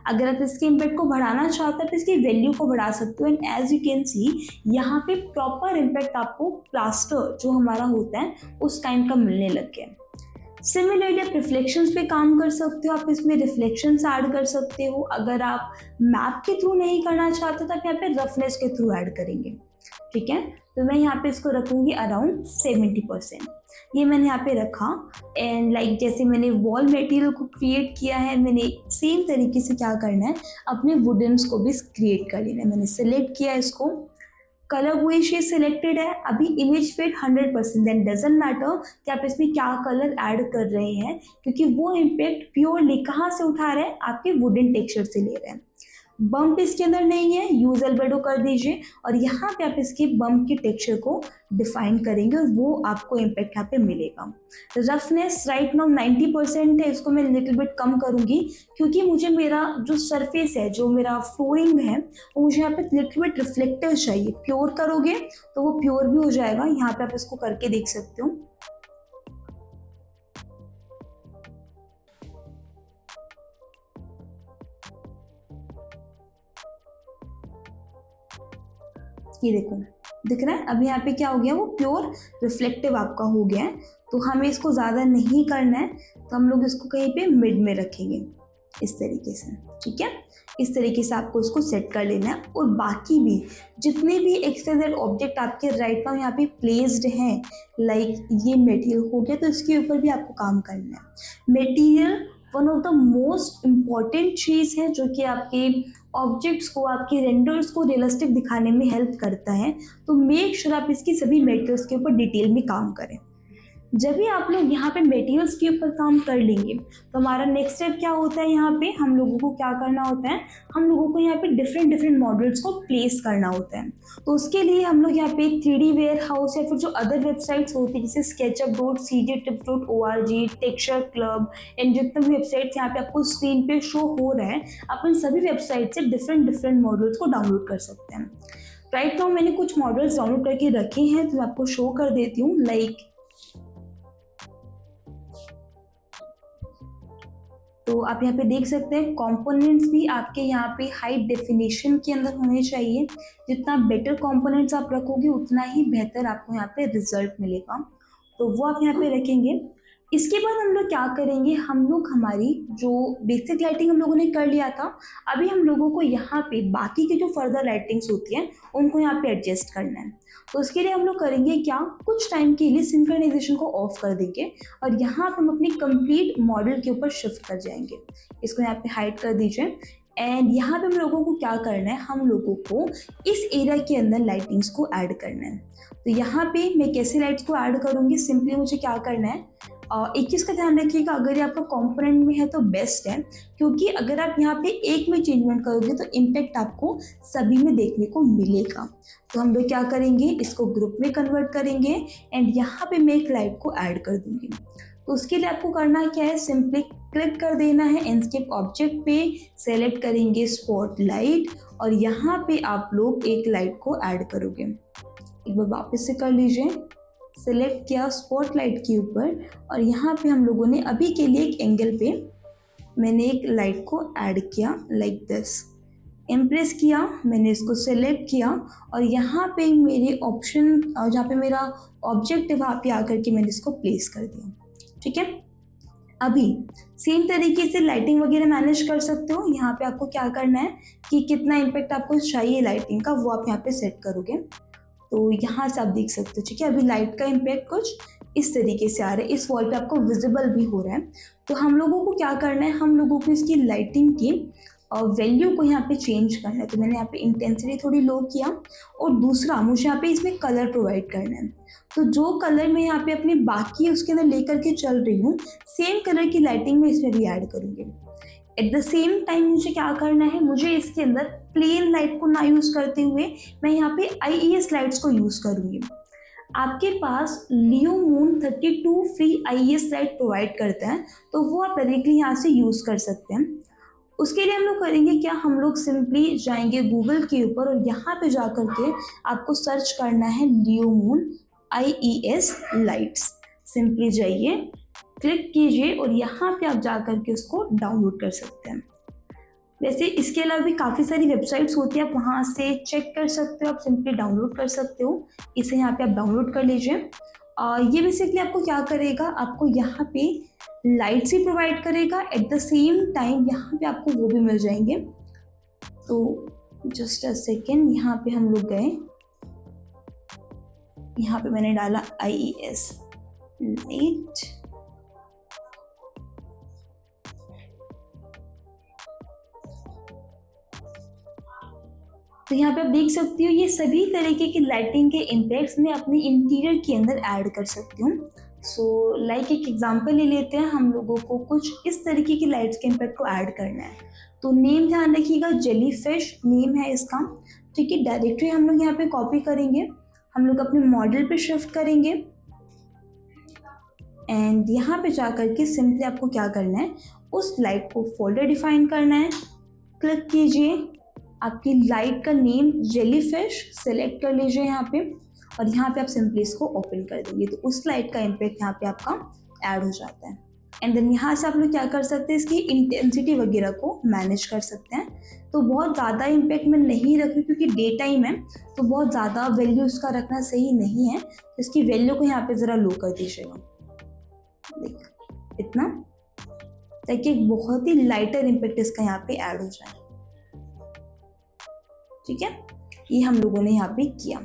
अगर आप इसके इम्पैक्ट को बढ़ाना चाहते हैं तो इसकी वैल्यू को बढ़ा सकते हो। And as you can see यहाँ पे प्रॉपर इम्पैक्ट आपको प्लास्टर जो हमारा होता है उस काइंड का मिलने लग गया। सिमिलरली आप रिफ्लेक्शंस पे काम कर सकते हो, आप इसमें रिफ्लेक्शंस ऐड कर सकते हो। अगर आप मैप के थ्रू नहीं करना चाहते तो आप यहाँ पे रफनेस के थ्रू ऐड करेंगे। ठीक है, तो मैं यहाँ पे इसको रखूँगी अराउंड 70%। ये मैंने यहाँ पे रखा। एंड जैसे मैंने वॉल मटेरियल को क्रिएट किया है, मैंने सेम तरीके से क्या करना है, अपने वुडन्स को भी क्रिएट कर लेना है। मैंने सेलेक्ट किया इसको, कलर वही शेड सिलेक्टेड है। अभी image fit 100%, then doesn't matter कि आप इसमें क्या कलर ऐड कर रहे हैं, क्योंकि वो इम्पैक्ट प्योरली कहाँ से उठा रहे हैं, आपके वुडन टेक्सचर से ले रहे हैं। बम्प इसके अंदर नहीं है, यूज एल्बेडो कर दीजिए और यहाँ पे आप इसके बम्प के टेक्सचर को डिफाइन करेंगे और वो आपको इम्पैक्ट यहाँ पे मिलेगा। रफनेस राइट नाउ 90% है, इसको मैं लिटिल बिट कम करूँगी क्योंकि मुझे मेरा जो सरफेस है, जो मेरा फ्लोरिंग है, वो मुझे यहाँ पे लिटिल बिट रिफ्लेक्टिव चाहिए। प्योर करोगे तो वो प्योर भी हो जाएगा। यहाँ पे आप इसको करके देख सकते हो। ये देखो दिख रहा है, अभी यहाँ पे क्या हो गया, वो प्योर रिफ्लेक्टिव आपका हो गया है। तो हमें इसको ज़्यादा नहीं करना है, तो हम लोग इसको कहीं पे मिड में रखेंगे इस तरीके से। ठीक है, इस तरीके से आपको इसको सेट कर लेना है। और बाकी भी जितने भी एक्सटेंडेड ऑब्जेक्ट आपके राइट नाउ यहाँ पे प्लेस्ड हैं, ये मटेरियल हो गया, तो इसके ऊपर भी आपको काम करना है। Material one of the most important चीज़ है जो कि आपके ऑब्जेक्ट्स को, आपके रेंडर्स को रियलिस्टिक दिखाने में हेल्प करता है। तो मेक श्योर आप इसकी सभी मटेरियल्स के ऊपर डिटेल में काम करें। जब भी आप लोग यहाँ पे मटेरियल्स के ऊपर काम कर लेंगे तो हमारा नेक्स्ट स्टेप क्या होता है, यहाँ पे हम लोगों को क्या करना होता है, हम लोगों को यहाँ पे डिफरेंट मॉडल्स को प्लेस करना होता है। तो उसके लिए हम लोग यहाँ पे 3D वेयर हाउस या फिर जो अदर वेबसाइट्स होती है जैसे sketchup.cgtips.org, टेक्सचर क्लब एंड जितने भी वेबसाइट्स यहाँ पे आपको स्क्रीन पे शो हो रहा है, आप इन सभी वेबसाइट से डिफरेंट मॉडल्स को डाउनलोड कर सकते हैं। राइट नाउ मैंने कुछ मॉडल्स डाउनलोड करके रखे हैं, तो मैं आपको शो कर देती हूँ। तो आप यहाँ पे देख सकते हैं कंपोनेंट्स भी आपके यहाँ पे हाई डेफिनेशन के अंदर होने चाहिए। जितना बेटर कंपोनेंट्स आप रखोगे उतना ही बेहतर आपको यहाँ पे रिजल्ट मिलेगा। तो वो आप यहाँ पे रखेंगे। इसके बाद हम लोग क्या करेंगे, हम लोग हमारी जो बेसिक लाइटिंग हम लोगों ने कर लिया था, अभी हम लोगों को यहाँ पे बाकी की जो फर्दर लाइटिंग्स होती हैं उनको यहाँ पे एडजस्ट करना है। तो उसके लिए हम लोग करेंगे क्या, कुछ टाइम के लिए सिंक्रोनाइजेशन को ऑफ कर देंगे और यहाँ पे हम अपनी कंप्लीट मॉडल के ऊपर शिफ्ट कर जाएंगे। इसको यहाँ पे हाइड कर दीजिए। एंड यहाँ पे हम लोगों को क्या करना है, हम लोगों को इस एरिया के अंदर लाइटिंग्स को ऐड करना है। तो यहाँ पे मैं कैसे लाइट्स को ऐड करूँगी, सिंपली मुझे क्या करना है, एक चीज़ का ध्यान रखिएगा, अगर ये आपका कंपोनेंट में है तो बेस्ट है, क्योंकि अगर आप यहाँ पे एक में चेंजमेंट करोगे तो इम्पैक्ट आपको सभी में देखने को मिलेगा। तो हम लोग क्या करेंगे, इसको ग्रुप में कन्वर्ट करेंगे एंड यहाँ पे मैं एक लाइट को ऐड कर दूंगी। तो उसके लिए आपको करना क्या है, सिंपली क्लिक कर देना है एंडस्केप ऑब्जेक्ट पे, सेलेक्ट करेंगे स्पॉट लाइट और यहाँ पे आप लोग एक लाइट को ऐड करोगे। एक बार वापस से कर लीजिए, सेलेक्ट किया स्पॉटलाइट के ऊपर और यहाँ पे हम लोगों ने अभी के लिए एक एंगल पे मैंने एक लाइट को ऐड किया लाइक दिस। इम्प्रेस किया, मैंने इसको सेलेक्ट किया और यहाँ पे मेरे ऑप्शन, जहाँ पे मेरा ऑब्जेक्ट है वहाँ पे आकर के मैंने इसको प्लेस कर दिया। ठीक है, अभी सेम तरीके से लाइटिंग वगैरह मैनेज कर सकते हो। यहाँ पे आपको क्या करना है कि कितना इम्पैक्ट आपको चाहिए लाइटिंग का, वो आप यहाँ पे सेट करोगे। तो यहाँ से आप देख सकते हो, ठीक है, अभी लाइट का इम्पैक्ट कुछ इस तरीके से आ रहा है, इस वॉल पे आपको विजिबल भी हो रहा है। तो हम लोगों को क्या करना है, हम लोगों को इसकी लाइटिंग की वैल्यू को यहाँ पे चेंज करना है। तो मैंने यहाँ पे इंटेंसिटी थोड़ी लो किया, और दूसरा मुझे यहाँ पे इसमें कलर प्रोवाइड करना है। तो जो कलर मैं यहाँ पे अपनी बाकी उसके अंदर लेकर के चल रही हूँ, सेम कलर की लाइटिंग में इसमें भी ऐड करूँगी। एट द सेम टाइम मुझे क्या करना है, मुझे इसके अंदर प्लेन लाइट को ना यूज़ करते हुए मैं यहाँ पे IES लाइट्स को यूज़ करूँगी। आपके पास Leo Moon 32 free IES light provide करता है, तो वो आप डायरेक्टली यहाँ से यूज़ कर सकते हैं। उसके लिए हम लोग करेंगे क्या, हम लोग सिंपली जाएंगे गूगल के ऊपर, और यहाँ पे जा कर के आपको सर्च करना है लियो मून IES लाइट्स। सिंपली जाइए, क्लिक कीजिए, और यहाँ पे आप जा कर के उसको डाउनलोड कर सकते हैं। वैसे इसके अलावा भी काफ़ी सारी वेबसाइट्स होती है, आप वहाँ से चेक कर सकते हो, आप सिंपली डाउनलोड कर सकते हो। इसे यहाँ पे आप डाउनलोड कर लीजिए। ये बेसिकली आपको क्या करेगा, आपको यहाँ पे लाइट्स ही प्रोवाइड करेगा, एट द सेम टाइम यहाँ पे आपको वो भी मिल जाएंगे। तो जस्ट अ सेकेंड, यहाँ पे हम लोग गए, यहाँ पे मैंने डाला IES लाइट, तो यहाँ पे आप देख सकती हो ये सभी तरीके की लाइटिंग के इम्पैक्ट्स मैं अपने इंटीरियर के अंदर ऐड कर सकती हूँ। सो लाइक एक एग्जांपल ले लेते हैं, हम लोगों को कुछ इस तरीके की लाइट्स के इम्पैक्ट को ऐड करना है। तो नेम ध्यान रखिएगा, जेलीफिश नेम है इसका, ठीक है। डायरेक्टरी हम लोग यहाँ पे कॉपी करेंगे, हम लोग अपने मॉडल पे शिफ्ट करेंगे, एंड यहाँ पे जा करके सिंपली आपको क्या करना है, उस लाइट को फोल्डर डिफाइन करना है। क्लिक कीजिए, आपकी लाइट का नेम जेलीफिश सेलेक्ट कर लीजिए यहाँ पे, और यहाँ पे आप सिंपली इसको ओपन कर देंगे, तो उस लाइट का इम्पैक्ट यहाँ पे आपका ऐड हो जाता है। एंड देन यहाँ से आप लोग क्या कर सकते हैं, इसकी इंटेंसिटी वगैरह को मैनेज कर सकते हैं। तो बहुत ज़्यादा इम्पैक्ट मैं नहीं रख रही क्योंकि डे टाइम है, तो बहुत ज़्यादा वैल्यू इसका रखना सही नहीं है, तो इसकी वैल्यू को यहाँ पे ज़रा लो कर दीजिएगा, इतना, ताकि एक बहुत ही लाइटर इम्पैक्ट इसका यहाँ पे ऐड हो जाए, ठीक है। ये हम लोगों ने यहाँ पे किया।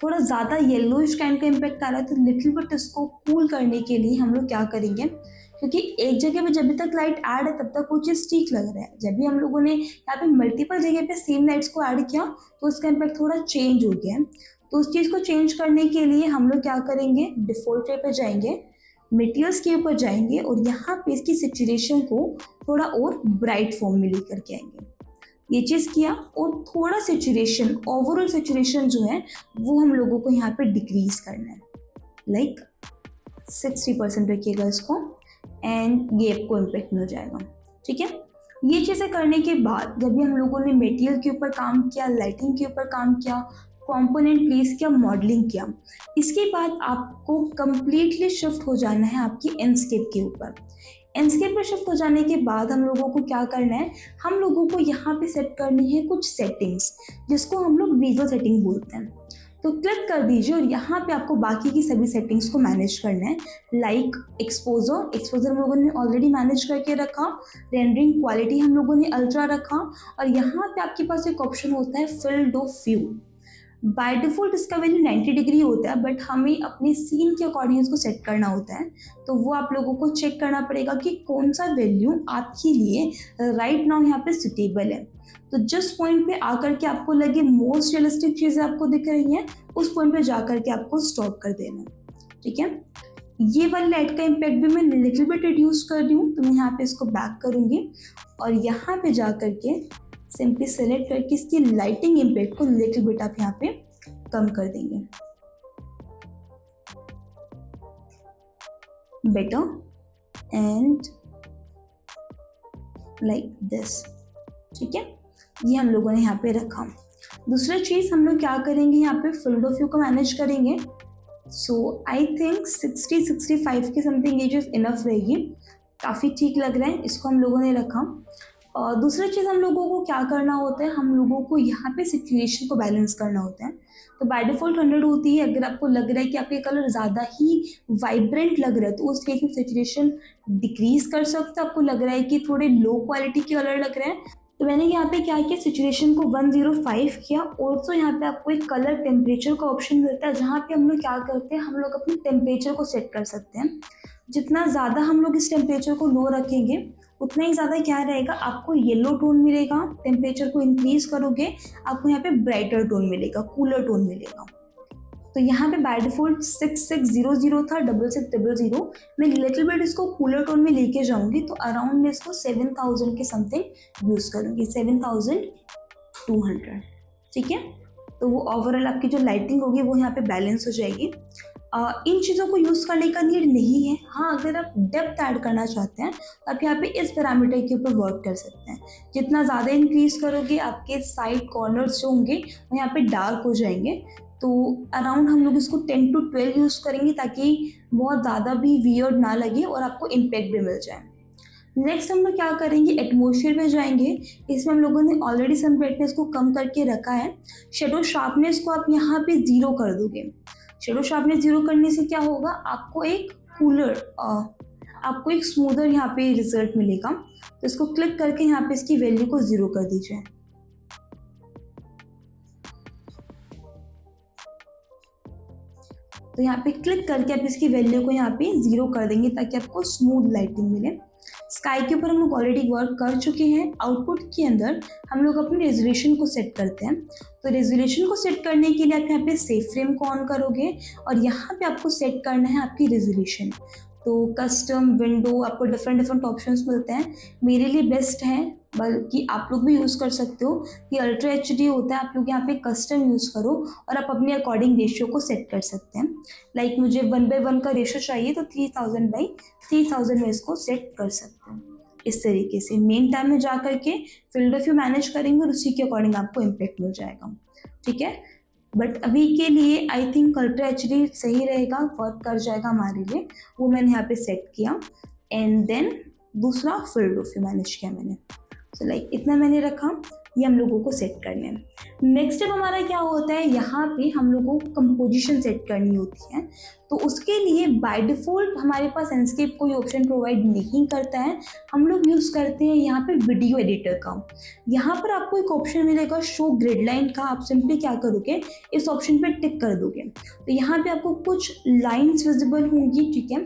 थोड़ा ज़्यादा येलोइश काइंड का इम्पैक्ट आ रहा है, तो लिटिल बिट इसको कूल करने के लिए हम लोग क्या करेंगे, क्योंकि एक जगह पे जब तक लाइट ऐड है तब तक वो चीज़ ठीक लग रहा है। जब भी हम लोगों ने यहाँ पे मल्टीपल जगह पे सेम लाइट्स को ऐड किया, तो उसका इम्पैक्ट थोड़ा चेंज हो गया है। तो उस चीज़ को चेंज करने के लिए हम लोग क्या करेंगे, डिफ़ॉल्ट रे पे जाएंगे, मटेरियल्स के ऊपर जाएंगे, और यहाँ पे इसकी सैचुरेशन को थोड़ा और ब्राइट फॉर्म में लेकर के आएंगे। ये चीज़ किया, और थोड़ा सैचुरेशन, ओवरऑल सैचुरेशन जो है वो हम लोगों को यहाँ पे डिक्रीज करना है, लाइक 60% रखिएगा इसको, एंड ये आपको इम्पैक्ट मिल जाएगा, ठीक है। ये चीज़ें करने के बाद जब भी हम लोगों ने मटेरियल के ऊपर काम किया, लाइटिंग के ऊपर काम किया, कंपोनेंट प्लेस किया, मॉडलिंग किया, इसके बाद आपको कंप्लीटली शिफ्ट हो जाना है आपकी एंडस्केप के ऊपर। एंडस्केप पर शिफ्ट हो जाने के बाद हम लोगों को क्या करना है, हम लोगों को यहाँ पे सेट करनी है कुछ सेटिंग्स, जिसको हम लोग विजुअल सेटिंग बोलते हैं। तो क्लिक कर दीजिए, और यहाँ पे आपको बाकी की सभी सेटिंग्स को मैनेज करना है, लाइक एक्सपोजर हम लोगों ने ऑलरेडी मैनेज करके रखा, रेंडरिंग क्वालिटी हम लोगों ने अल्ट्रा रखा, और यहाँ पे आपके पास एक ऑप्शन होता है field of view. By default इसका वैल्यू 90 डिग्री होता है, बट हमें अपने सीन के अकॉर्डिंग इसको सेट करना होता है। तो वो आप लोगों को चेक करना पड़ेगा कि कौन सा वैल्यू आपके लिए राइट नाउ यहाँ पे सुटेबल है। तो जिस पॉइंट पे आकर के आपको लगे मोस्ट रियलिस्टिक चीज़ें आपको दिख रही हैं, उस पॉइंट पे जा कर के आपको स्टॉप कर देना, ठीक है। ये वाली लाइट का इम्पैक्ट भी मैं लिटिल बिट रिड्यूस कर रही हूँ, तो मैं यहाँ पे इसको बैक करूँगी, और यहाँ पे जा कर के सिंपली सेलेक्ट करके इसकी लाइटिंग इम्पैक्ट को लिटिल बिट आप यहाँ पे कम कर देंगे, बेटर, एंड लाइक दिस, ठीक है। ये हम लोगों ने यहाँ पे रखा। दूसरा चीज़ हम लोग क्या करेंगे, यहाँ पे फील्ड ऑफ व्यू को मैनेज करेंगे। सो आई थिंक 60-65 के समथिंग ये जो इनफ रहेगी, काफ़ी ठीक लग रहा है, इसको हम लोगों ने रखा। दूसरी चीज़ हम लोगों को क्या करना होता है, हम लोगों को यहाँ पे सिचुएशन को बैलेंस करना होता है। तो बाय डिफ़ॉल्ट 100 होती है, अगर आपको लग रहा है कि आपके कलर ज़्यादा ही वाइब्रेंट लग रहा है तो उस केस में सैचुरेशन डिक्रीज़ कर सकते हो। आपको लग रहा है कि थोड़े लो क्वालिटी के कलर लग रहे हैं तो मैंने यहाँ पे क्या किया, सिचुएशन को 105 किया। ऑल्सो यहाँ पे आपको एक कलर टेम्परेचर का ऑप्शन मिलता है जहाँ पे हम लोग क्या करते हैं, हम लोग अपने टेम्परेचर को सेट कर सकते हैं। जितना ज़्यादा हम लोग इस टेम्परेचर को लो रखेंगे उतना ही ज़्यादा क्या रहेगा, आपको येलो टोन मिलेगा। टेम्परेचर को इंक्रीज करोगे आपको यहाँ पे ब्राइटर टोन मिलेगा, कूलर टोन मिलेगा। तो यहाँ पे बाय डिफ़ॉल्ट 6600 था, 6600। मैं लिटिल बिट इसको कूलर टोन में लेके जाऊँगी तो अराउंड मैं इसको 7000 के समथिंग यूज़ करूँगी, 7200। ठीक है, तो वो ओवरऑल आपकी जो लाइटिंग होगी वो यहाँ पे बैलेंस हो जाएगी। इन चीज़ों को यूज़ करने का नीड नहीं है। हाँ, अगर आप डेप्थ ऐड करना चाहते हैं तो आप यहाँ पे इस पैरामीटर के ऊपर वर्क कर सकते हैं। जितना ज़्यादा इंक्रीज करोगे आपके साइड कॉर्नर्स जो होंगे वो यहाँ पे डार्क हो जाएंगे। तो अराउंड हम लोग इसको 10 to 12 यूज़ करेंगे ताकि बहुत ज़्यादा भी वियर्ड ना लगे और आपको इम्पैक्ट भी मिल जाए। नेक्स्ट हम लोग क्या करेंगे, एटमॉस्फेयर में जाएंगे। इसमें हम लोगों ने ऑलरेडी सन ब्राइटनेस को कम करके रखा है। शेडो शार्पनेस को आप यहाँ पे 0 कर दोगे। शेडो शार्पनेस 0 करने से क्या होगा, आपको एक कूलर आपको एक स्मूदर यहाँ पे रिजल्ट मिलेगा। तो इसको क्लिक करके यहाँ पे इसकी वैल्यू को 0 कर दीजिए। तो यहाँ पे क्लिक करके आप इसकी वैल्यू को यहाँ पे 0 कर देंगे ताकि आपको स्मूथ लाइटिंग मिले। स्काई के ऊपर हम लोग ऑलरेडी वर्क कर चुके हैं। आउटपुट के अंदर हम लोग अपने रेजोल्यूशन को सेट करते हैं। तो रेजोल्यूशन को सेट करने के लिए आप यहाँ पे सेव फ्रेम को ऑन करोगे और यहाँ पे आपको सेट करना है आपकी रेजोल्यूशन। तो कस्टम, विंडो, आपको डिफरेंट ऑप्शंस मिलते हैं। मेरे लिए बेस्ट है, बल्कि आप लोग भी यूज़ कर सकते हो, कि अल्ट्रा HD होता है। आप लोग यहाँ पे कस्टम यूज़ करो और आप अपने अकॉर्डिंग रेशियो को सेट कर सकते हैं। लाइक मुझे 1/1 का रेशियो चाहिए तो 3000/3000 में इसको सेट कर सकते हैं। इस तरीके से मेन टैब में जा करके फील्ड ऑफ व्यू मैनेज करेंगे और उसी के अकॉर्डिंग आपको इम्पैक्ट मिल जाएगा। ठीक है, बट अभी के लिए आई थिंक अल्ट्रा HD सही रहेगा, वर्क कर जाएगा हमारे लिए। वो मैंने यहाँ पे सेट किया एंड देन दूसरा फील्ड ऑफ व्यू मैनेज किया मैंने। सो लाइक इतना मैंने रखा, ये हम लोगों को सेट करने हैं। नेक्स्ट स्टेप हमारा क्या होता है, यहाँ पे हम लोगों को कंपोजिशन सेट करनी होती है। तो उसके लिए बाय डिफ़ॉल्ट हमारे पास एंडस्केप कोई ऑप्शन प्रोवाइड नहीं करता है। हम लोग यूज़ करते हैं यहाँ पे वीडियो एडिटर का। यहाँ पर आपको एक ऑप्शन मिलेगा शो ग्रिड लाइन का। आप सिंपली क्या करोगे, इस ऑप्शन पे टिक कर दोगे तो यहाँ पे आपको कुछ लाइन्स विजिबल होंगी। ठीक है,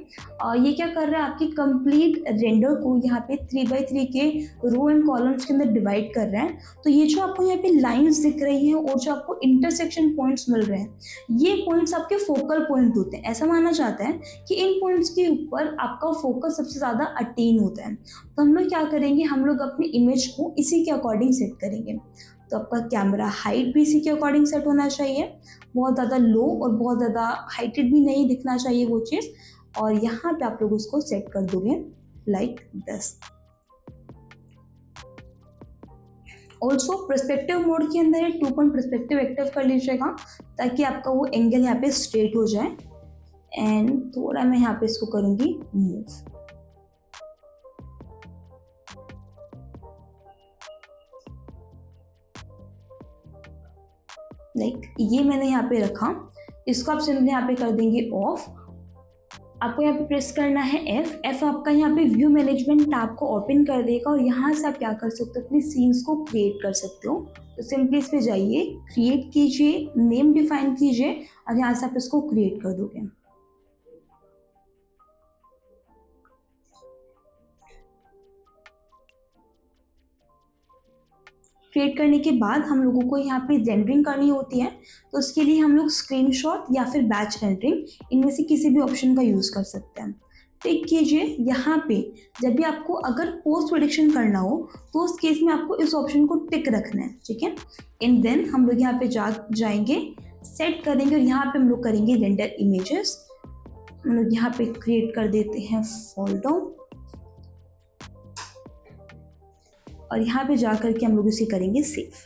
ये क्या कर रहा है, आपकी कंप्लीट रेंडर को यहाँ पे 3x3 के रो एंड कॉलम्स के अंदर डिवाइड कर रहा है। तो ये जो आपको यहाँ पे लाइन्स दिख रही हैं और जो आपको इंटरसेक्शन पॉइंट्स मिल रहे हैं, ये पॉइंट्स आपके फोकल पॉइंट होते हैं। ऐसा माना जाता है कि इन पॉइंट्स के ऊपर आपका फोकस सबसे ज़्यादा अटेन होता है। तो हम लोग क्या करेंगे, हम लोग अपनी इमेज को इसी के अकॉर्डिंग सेट करेंगे। तो आपका कैमरा हाइट भी इसी के अकॉर्डिंग सेट होना चाहिए, बहुत ज़्यादा लो और बहुत ज़्यादा हाइटेड भी नहीं दिखना चाहिए वो चीज़। और यहाँ पे आप लोग उसको सेट कर दोगे like this. Also perspective mode के अंदर 2 पॉइंट पर्सपेक्टिव एक्टिव कर लीजिएगा ताकि आपका वो एंगल यहाँ पे स्ट्रेट हो जाए। एंड थोड़ा मैं यहाँ पे इसको करूँगी मूव। लाइक ये मैंने यहाँ पे रखा, इसको आप सिंपली यहाँ पे कर देंगे ऑफ। आपको यहाँ पे प्रेस करना है F आपका यहाँ पे व्यू मैनेजमेंट टैब को ओपन कर देगा और यहाँ से आप क्या कर सकते हो, अपनी सीन्स को क्रिएट कर सकते हो। तो सिंपली इस पे जाइए, क्रिएट कीजिए, नेम डिफाइन कीजिए और यहाँ से आप इसको क्रिएट कर दोगे। क्रिएट करने के बाद हम लोगों को यहाँ पे रेंडरिंग करनी होती है। तो उसके लिए हम लोग स्क्रीनशॉट या फिर बैच रेंडरिंग, इनमें से किसी भी ऑप्शन का यूज़ कर सकते हैं। टिक कीजिए यहाँ पे। जब भी आपको अगर पोस्ट प्रोडक्शन करना हो तो उस केस में आपको इस ऑप्शन को टिक रखना है। ठीक है, एंड देन हम लोग यहाँ पे जाएंगे, सेट करेंगे और यहाँ पे हम लोग करेंगे रेंडर इमेजेस। हम लोग यहाँ पे क्रिएट कर देते हैं फोल्डर और यहाँ पे जा करके हम लोग इसे करेंगे सेव।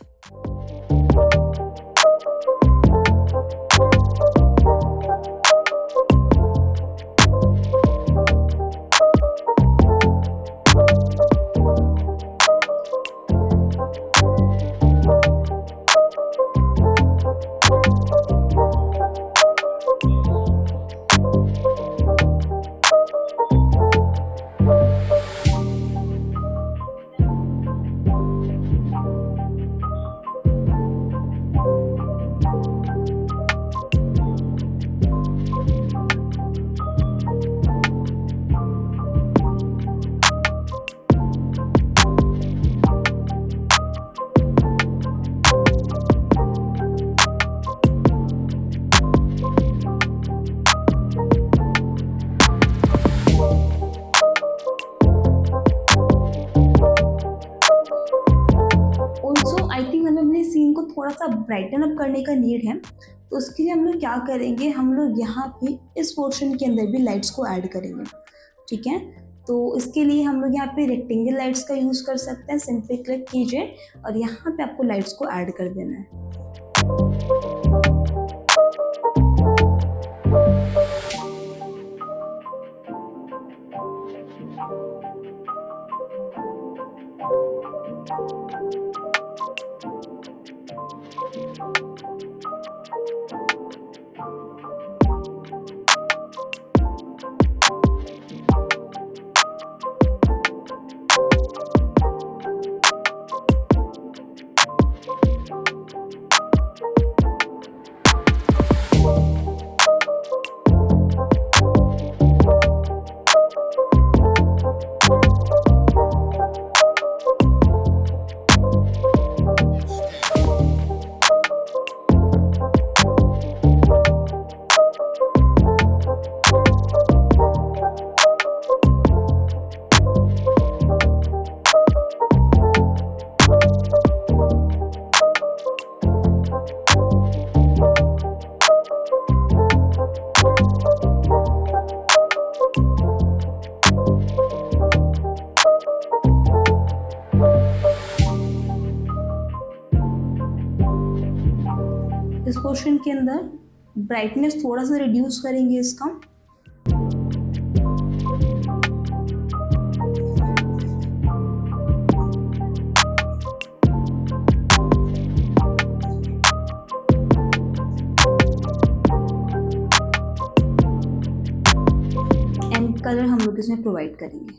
ब्राइटन अप करने का नीड है, तो उसके लिए हम लोग क्या करेंगे, हम लोग यहाँ पे इस पोर्शन के अंदर भी लाइट्स को ऐड करेंगे। ठीक है, तो इसके लिए हम लोग यहाँ पे रेक्टेंगल लाइट्स का यूज़ कर सकते हैं। सिंपली क्लिक कीजिए और यहाँ पे आपको लाइट्स को ऐड कर देना है। इस पोर्शन के अंदर ब्राइटनेस थोड़ा सा रिड्यूस करेंगे इसका। एंड कलर हम लोग इसमें प्रोवाइड करेंगे।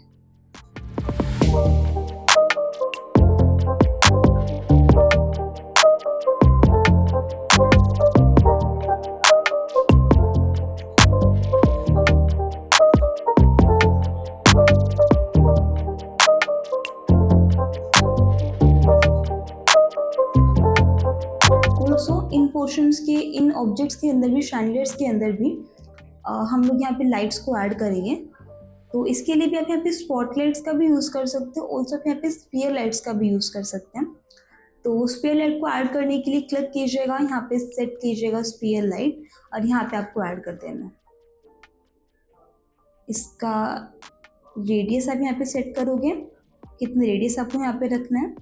इन पोर्शंस के, इन ऑब्जेक्ट्स के अंदर भी, शैंडलियर्स के अंदर भी हम लोग यहाँ पे लाइट्स को ऐड करेंगे। तो इसके लिए भी आप यहाँ पे स्पॉटलाइट्स का भी यूज़ कर सकते हो, ऑल्सो आप यहाँ पे स्फीयर लाइट्स का भी यूज़ कर सकते हैं। तो स्फीयर लाइट को ऐड करने के लिए क्लिक कीजिएगा, यहाँ पे सेट कीजिएगा स्फीयर लाइट और यहाँ पे आपको ऐड कर देना है। इसका रेडियस आप यहाँ पे सेट करोगे, कितने रेडियस आपको यहाँ पे रखना है।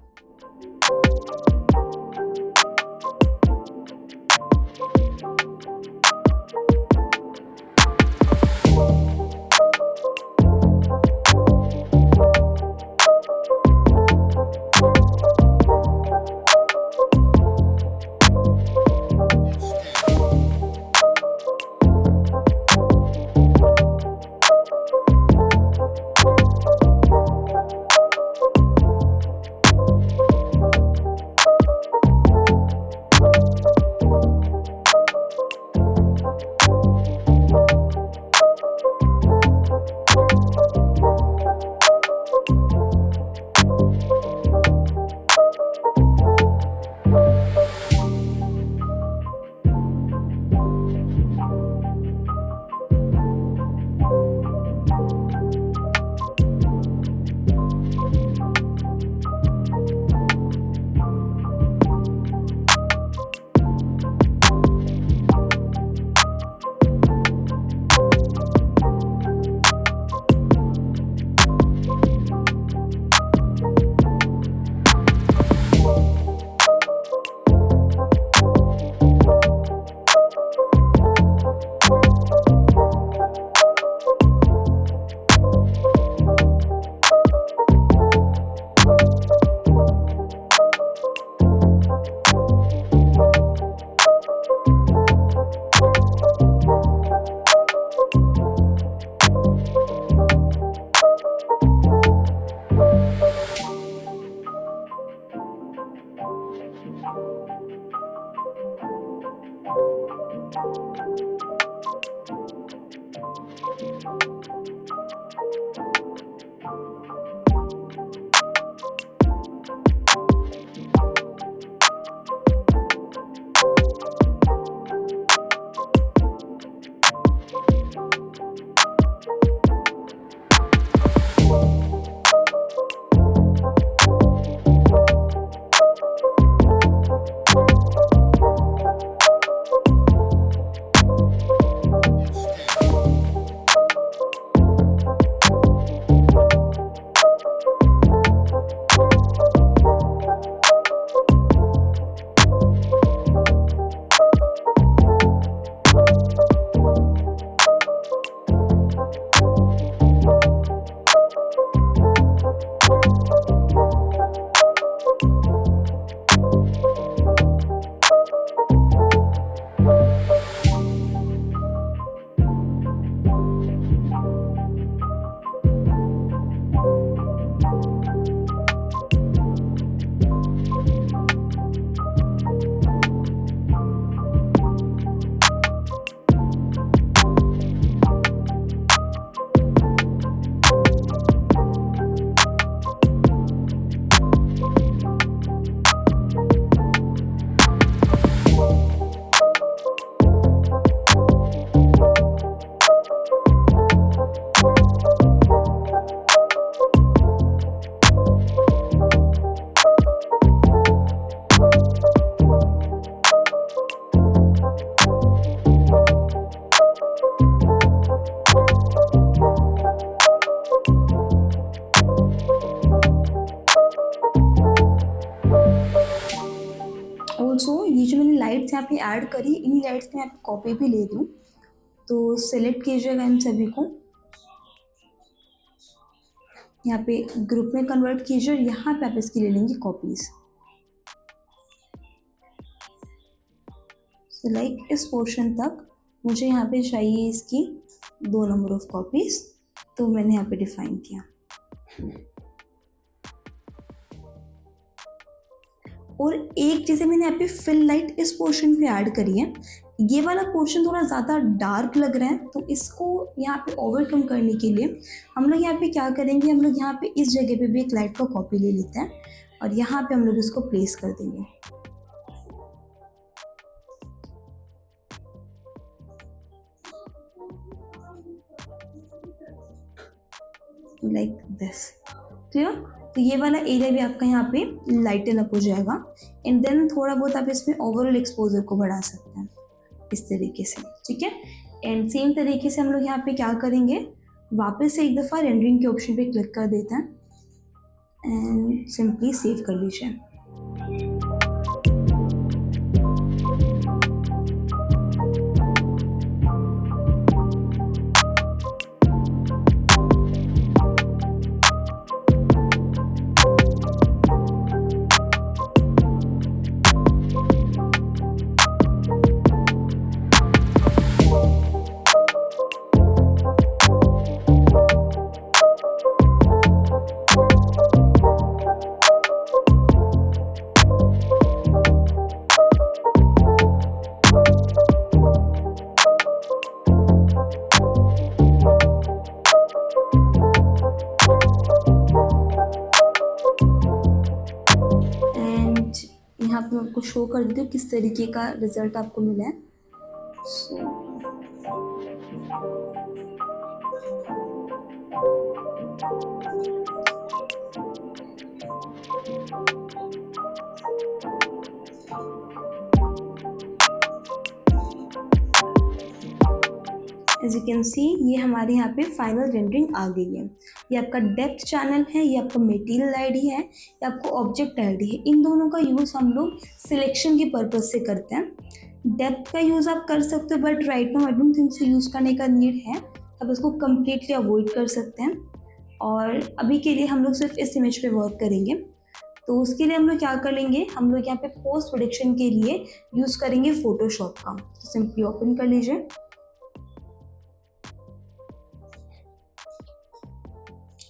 ऐड करी, इन्हीं लाइट्स में आप कॉपी भी ले रही हूँ। तो सेलेक्ट कीजिएगा इन सभी को, यहाँ पे ग्रुप में कन्वर्ट कीजिए और यहाँ पे आप इसकी ले लेंगे कॉपीज़। सो लाइक इस पोर्शन तक मुझे यहाँ पे चाहिए इसकी 2 नंबर ऑफ कॉपीज़, तो मैंने यहाँ पे डिफाइन किया। और एक चीज़ मैंने यहाँ पे फिल लाइट इस पोर्शन पे ऐड करी है। ये वाला पोर्शन थोड़ा ज़्यादा डार्क लग रहा है, तो इसको यहाँ पे ओवरकम करने के लिए हम लोग यहाँ पे क्या करेंगे, हम लोग यहाँ पे इस जगह पे भी एक लाइट का कॉपी ले लेते हैं और यहाँ पे हम लोग इसको प्लेस कर देंगे लाइक दिस। क्लियर? तो ये वाला एरिया भी आपका यहाँ पे लाइटन अप हो जाएगा एंड देन थोड़ा बहुत आप इसमें ओवरऑल एक्सपोजर को बढ़ा सकते हैं इस तरीके से, ठीक है। एंड सेम तरीके से हम लोग यहाँ पे क्या करेंगे, वापस से एक दफ़ा रेंडरिंग के ऑप्शन पे क्लिक कर देते हैं एंड सिंपली सेव कर लीजिए। यहाँ पे मैं आपको शो कर देती हूँ किस तरीके का रिजल्ट आपको मिला है। एज यू कैन सी ये हमारे यहाँ पे फाइनल रेंडरिंग आ गई है। ये आपका डेप्थ चैनल है, ये आपका मटेरियल आईडी है, ये आपको ऑब्जेक्ट आईडी है। इन दोनों का यूज़ हम लोग सिलेक्शन के पर्पज़ से करते हैं। डेप्थ का यूज़ आप कर सकते हो but right now I don't think से यूज़ करने का नीड है, आप इसको कम्प्लीटली अवॉइड कर सकते हैं। और अभी के लिए हम लोग सिर्फ इस इमेज पे वर्क करेंगे। तो उसके लिए हम लोग क्या कर लेंगे, हम लोग यहाँ पे पोस्ट प्रोडक्शन के लिए यूज़ करेंगे फोटोशॉप का। तो सिंपली ओपन कर लीजिए।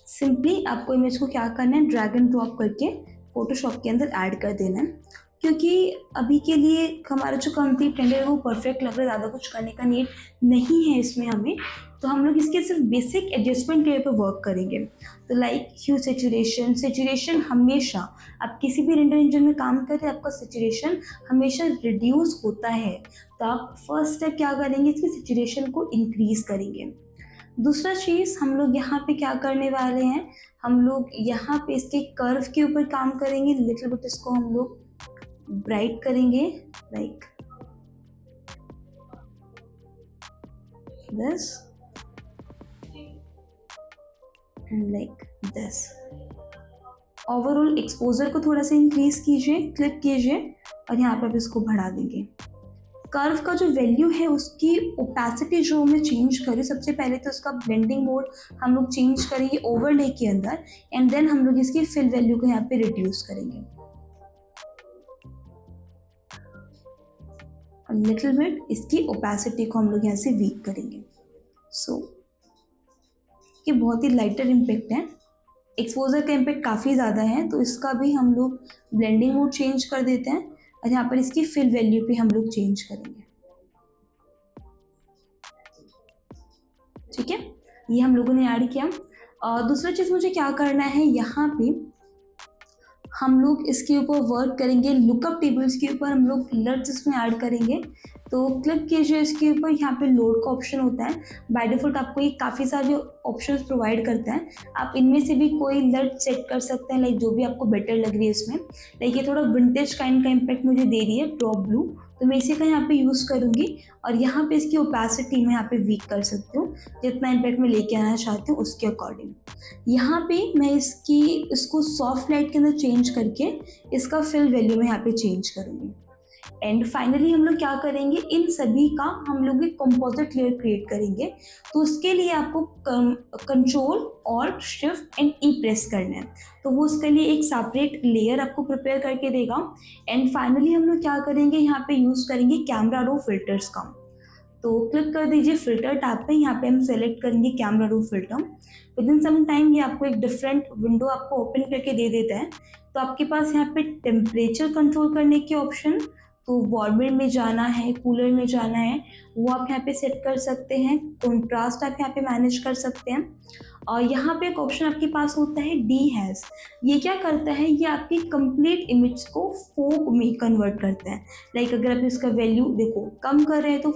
सिंपली आपको इमेज को क्या करना है, ड्रैग एंड ड्रॉप करके फोटोशॉप के अंदर ऐड कर देना है। क्योंकि अभी के लिए हमारा जो कंप्लीट रेंडर है वो परफेक्ट लग रहा है, ज़्यादा कुछ करने का नीड नहीं है इसमें हमें। तो हम लोग इसके सिर्फ बेसिक एडजस्टमेंट के पे वर्क करेंगे। तो लाइक ह्यू सेचुरेशन हमेशा आप किसी भी रेंडर इंजन में काम करें, आपका सेचुरेशन हमेशा रिड्यूस होता है। तो आप फर्स्ट स्टेप क्या करेंगे, इसकी सेचुरेशन को इंक्रीज़ करेंगे। दूसरा चीज़ हम लोग यहाँ पे क्या करने वाले हैं, हम लोग यहाँ पे इसके कर्व के ऊपर काम करेंगे। लिटिल बिट इसको हम लोग ब्राइट करेंगे like this and like this. Overall exposure को थोड़ा सा इंक्रीज कीजिए, क्लिक कीजिए और यहाँ पर आप इसको बढ़ा देंगे। कर्व का जो वैल्यू है उसकी ओपेसिटी जो हमें चेंज करें, सबसे पहले तो उसका ब्लेंडिंग मोड हम लोग चेंज करेंगे ओवरले के अंदर एंड देन हम लोग इसकी फिल वैल्यू को यहाँ पे रिड्यूस करेंगे और लिटिल बिट इसकी ओपेसिटी को हम लोग यहाँ से वीक करेंगे। सो ये बहुत ही लाइटर इम्पैक्ट है, एक्सपोजर का इम्पैक्ट काफ़ी ज़्यादा है, तो इसका भी हम लोग ब्लेंडिंग मोड चेंज कर देते हैं और यहाँ पर इसकी फिल वैल्यू पे हम लोग चेंज करेंगे। ठीक है, ये हम लोगों ने ऐड किया। और दूसरा चीज़ मुझे क्या करना है, यहाँ पे हम लोग इसके ऊपर वर्क करेंगे, लुकअप टेबल्स के ऊपर हम लोग लर्ट्स इसमें ऐड करेंगे। तो क्लिक कीजिए इसके ऊपर, यहाँ पे लोड का ऑप्शन होता है। बाय डिफ़ॉल्ट आपको ये काफ़ी सारे ऑप्शंस प्रोवाइड करता है, आप इनमें से भी कोई लर्ट सेट कर सकते हैं, लाइक जो भी आपको बेटर लग रही है इसमें। लाइक ये थोड़ा विंटेज काइंड का इम्पैक्ट मुझे दे रही है, ड्रॉप ब्लू, तो मैं इसी का यहाँ पे यूज़ करूँगी और यहाँ पे इसकी ओपेसिटी मैं यहाँ पे वीक कर सकती हूँ, जितना इम्पैक्ट मैं लेके आना चाहती हूँ उसके अकॉर्डिंग। यहाँ पे मैं इसको सॉफ्ट लाइट के अंदर चेंज करके इसका फिल वैल्यू में यहाँ पे चेंज करूँगी एंड फाइनली हम लोग क्या करेंगे, इन सभी का हम लोग एक कंपोजिट लेयर क्रिएट करेंगे। तो उसके लिए आपको कंट्रोल और शिफ्ट एंड ई प्रेस करना है, तो वो उसके लिए एक सेपरेट लेयर आपको प्रिपेयर करके देगा। एंड फाइनली हम लोग क्या करेंगे, यहाँ पे यूज़ करेंगे कैमरा रो फिल्टर्स का। तो क्लिक कर दीजिए फिल्टर टैब पे, यहाँ पे हम सेलेक्ट करेंगे camera raw filter. Within some time ये आपको एक डिफरेंट विंडो आपको ओपन करके दे देता है। तो आपके पास यहाँ पे टेम्परेचर कंट्रोल करने के ऑप्शन, तो वार्मर में जाना है, कूलर में जाना है, वो आप यहाँ पे सेट कर सकते हैं। कंट्रास्ट आप यहाँ पे मैनेज कर सकते हैं। और यहाँ पे एक ऑप्शन आपके पास होता है डी हैज़। ये क्या करता है, ये आपकी कंप्लीट इमेज को फोग में कन्वर्ट करता है। लाइक अगर आप इसका वैल्यू देखो कम कर रहे हैं तो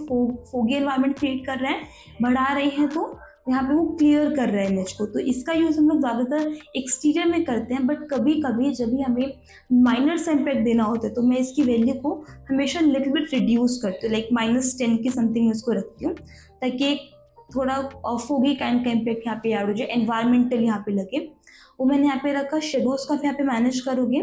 फोगी एनवायरनमेंट क्रिएट कर रहे हैं, बढ़ा रहे हैं तो यहाँ पे वो क्लियर कर रहा है इमेज को। तो इसका यूज़ हम लोग ज़्यादातर एक्सटीरियर में करते हैं, बट कभी कभी जब भी हमें माइनर सा इम्पैक्ट देना होता है तो मैं इसकी वैल्यू को हमेशा लिटिल बिट रिड्यूस करती हूँ, लाइक -10 के समथिंग में इसको रखती हूँ, ताकि थोड़ा फोगी काइंड का इम्पैक्ट यहाँ पे ऐड हो जाए, एनवायरमेंटल यहाँ पे लगे। वो मैंने यहाँ पे रखा। शेडोज़ का यहाँ पे मैनेज करोगे,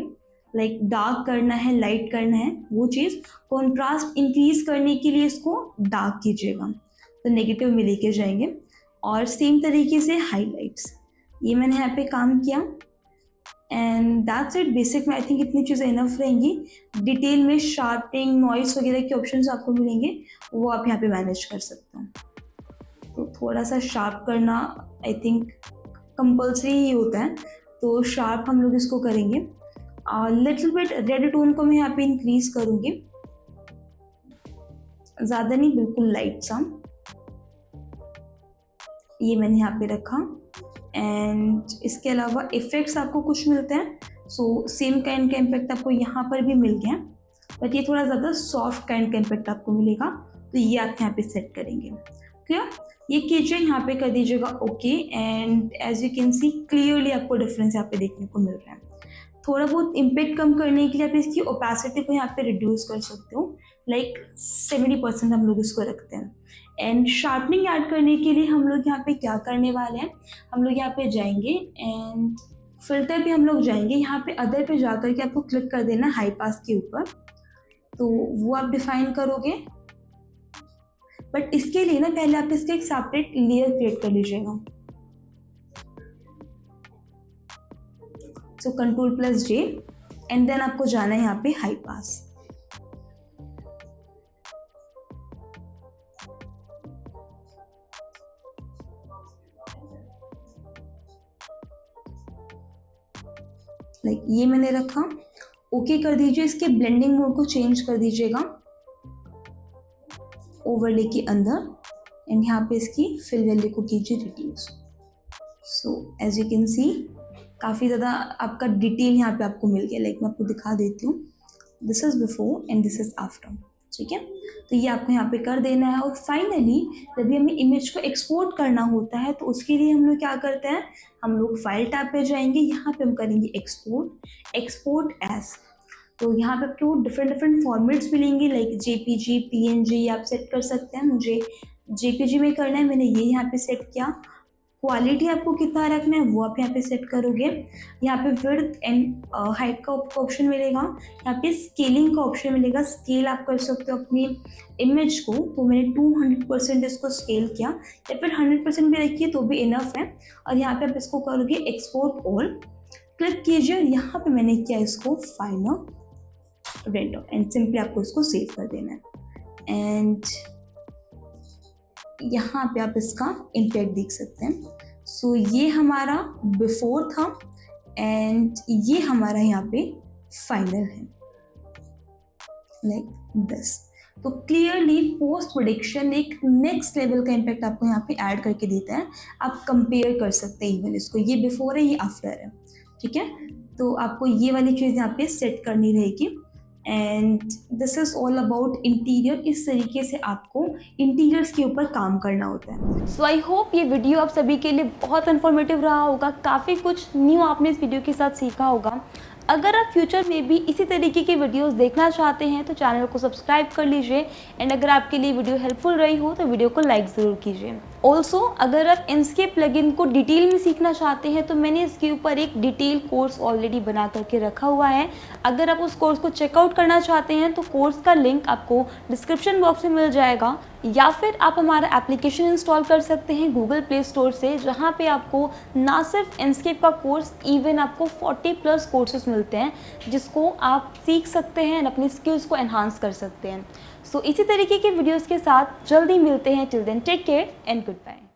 लाइक डार्क करना है, लाइट करना है, वो चीज़। कॉन्ट्रास्ट इंक्रीज करने के लिए इसको डार्क कीजिएगा, तो नेगेटिव में लेके जाएंगे। और सेम तरीके से हाईलाइट्स, ये मैंने यहाँ पे काम किया। And that's it. बेसिक में आई थिंक इतनी चीज़ें इनफ रहेंगी। डिटेल में शार्पनिंग, नॉइस वगैरह के ऑप्शंस आपको मिलेंगे, वो आप यहाँ पे मैनेज कर सकते हो। तो थोड़ा सा शार्प करना आई थिंक कंपल्सरी ही होता है, तो शार्प हम लोग इसको करेंगे। लिटिल बिट रेड टोन को मैं यहाँ पे इंक्रीज करूँगी, ज़्यादा नहीं, बिल्कुल लाइट सा। ये मैंने यहाँ पे रखा। एंड इसके अलावा इफ़ेक्ट्स आपको कुछ मिलते हैं, सो सेम काइंड का इम्पैक्ट आपको यहाँ पर भी मिल गया, बट ये थोड़ा ज़्यादा सॉफ्ट काइंड का इम्पैक्ट आपको मिलेगा। तो ये आप यहाँ पे सेट करेंगे। क्लियर? ये कीजिए, यहाँ पे कर दीजिएगा okay. And as you can see clearly आपको डिफरेंस यहाँ पे देखने को मिल रहा है। थोड़ा बहुत इम्पैक्ट कम करने के लिए आप इसकी ओपेसिटी को यहाँ पे रिड्यूस कर सकते हो, लाइक 70% हम लोग इसको रखते हैं। एंड शार्पनिंग ऐड करने के लिए हम लोग यहाँ पे क्या करने वाले हैं, हम लोग यहाँ पे जाएंगे एंड फिल्टर पे हम लोग जाएंगे। यहाँ पे अदर पे जा कर के आपको क्लिक कर देना हाई पास के ऊपर, तो वो आप डिफाइन करोगे। बट इसके लिए ना पहले आप इसका एक सेपरेट लेयर क्रिएट कर लीजिएगा। सो Ctrl+J एंड देन आपको जाना है यहाँ पे हाई पास। लाइक ये मैंने रखा, ओके कर दीजिए। इसके ब्लेंडिंग मोड को चेंज कर दीजिएगा ओवरले के अंदर, एंड यहाँ पे इसकी फिल वैल्यू को कीजिए reduce. So as you can see काफ़ी ज़्यादा आपका डिटेल यहाँ पे आपको मिल गया। लाइक मैं आपको दिखा देती हूँ, this is before and this is after. ठीक है, तो ये आपको यहाँ पे कर देना है। और फाइनली जब भी हमें इमेज को एक्सपोर्ट करना होता है तो उसके लिए हम लोग क्या करते हैं, हम लोग फाइल टैब पे जाएंगे, यहाँ पे हम करेंगे एक्सपोर्ट एज। तो यहाँ पे आपको डिफरेंट फॉर्मेट्स मिलेंगे, लाइक JPG, PNG आप सेट कर सकते हैं। मुझे JPG में करना है, मैंने ये यहाँ पे सेट किया। क्वालिटी आपको कितना रखना है वो आप यहाँ पे सेट करोगे। यहाँ पे विड्थ एंड हाइट का ऑप्शन मिलेगा, यहाँ पे स्केलिंग का ऑप्शन मिलेगा। स्केल आप कर सकते हो अपनी इमेज को, तो मैंने 200% इसको स्केल किया, या फिर 100% भी रखिए तो भी इनफ है। और यहाँ पे आप इसको करोगे एक्सपोर्ट ऑल, क्लिक कीजिए और यहाँ पे मैंने किया इसको फाइनल रेंडर, एंड सिंपली आपको इसको सेव कर देना है। एंड यहाँ पे आप इसका इम्पैक्ट देख सकते हैं। सो ये हमारा बिफोर था एंड ये हमारा यहाँ पे फाइनल है, लाइक दिस। तो क्लियरली पोस्ट प्रोडक्शन एक नेक्स्ट लेवल का इम्पैक्ट आपको यहाँ पे ऐड करके देता है। आप कंपेयर कर सकते हैं इवन इसको, ये बिफोर है, ये आफ्टर है। ठीक है, तो आपको ये वाली चीज़ यहाँ पे सेट करनी रहेगी। And this is all about interior. इस तरीके से आपको इंटीरियर्स के ऊपर काम करना होता है। सो आई होप ये वीडियो आप सभी के लिए बहुत इन्फॉर्मेटिव रहा होगा, काफ़ी कुछ न्यू आपने इस वीडियो के साथ सीखा होगा। अगर आप फ्यूचर में भी इसी तरीके की वीडियोस देखना चाहते हैं तो चैनल को सब्सक्राइब कर लीजिए एंड अगर आपके लिए वीडियो हेल्पफुल रही हो तो वीडियो को लाइक ज़रूर कीजिए। ऑल्सो अगर आप इंस्केप प्लगइन को डिटेल में सीखना चाहते हैं तो मैंने इसके ऊपर एक डिटेल कोर्स ऑलरेडी बना करके रखा हुआ है। अगर आप उस कोर्स को चेकआउट करना चाहते हैं तो कोर्स का लिंक आपको डिस्क्रिप्शन बॉक्स में मिल जाएगा, या फिर आप हमारा एप्लीकेशन इंस्टॉल कर सकते हैं गूगल प्ले स्टोर से, जहाँ पे आपको ना सिर्फ इंस्केप का कोर्स, इवन आपको 40+ कोर्सेज मिलते हैं जिसको आप सीख सकते हैं और अपनी स्किल्स को एनहांस कर सकते हैं। सो इसी तरीके के वीडियोस के साथ जल्दी मिलते हैं। Till then take care and good bye.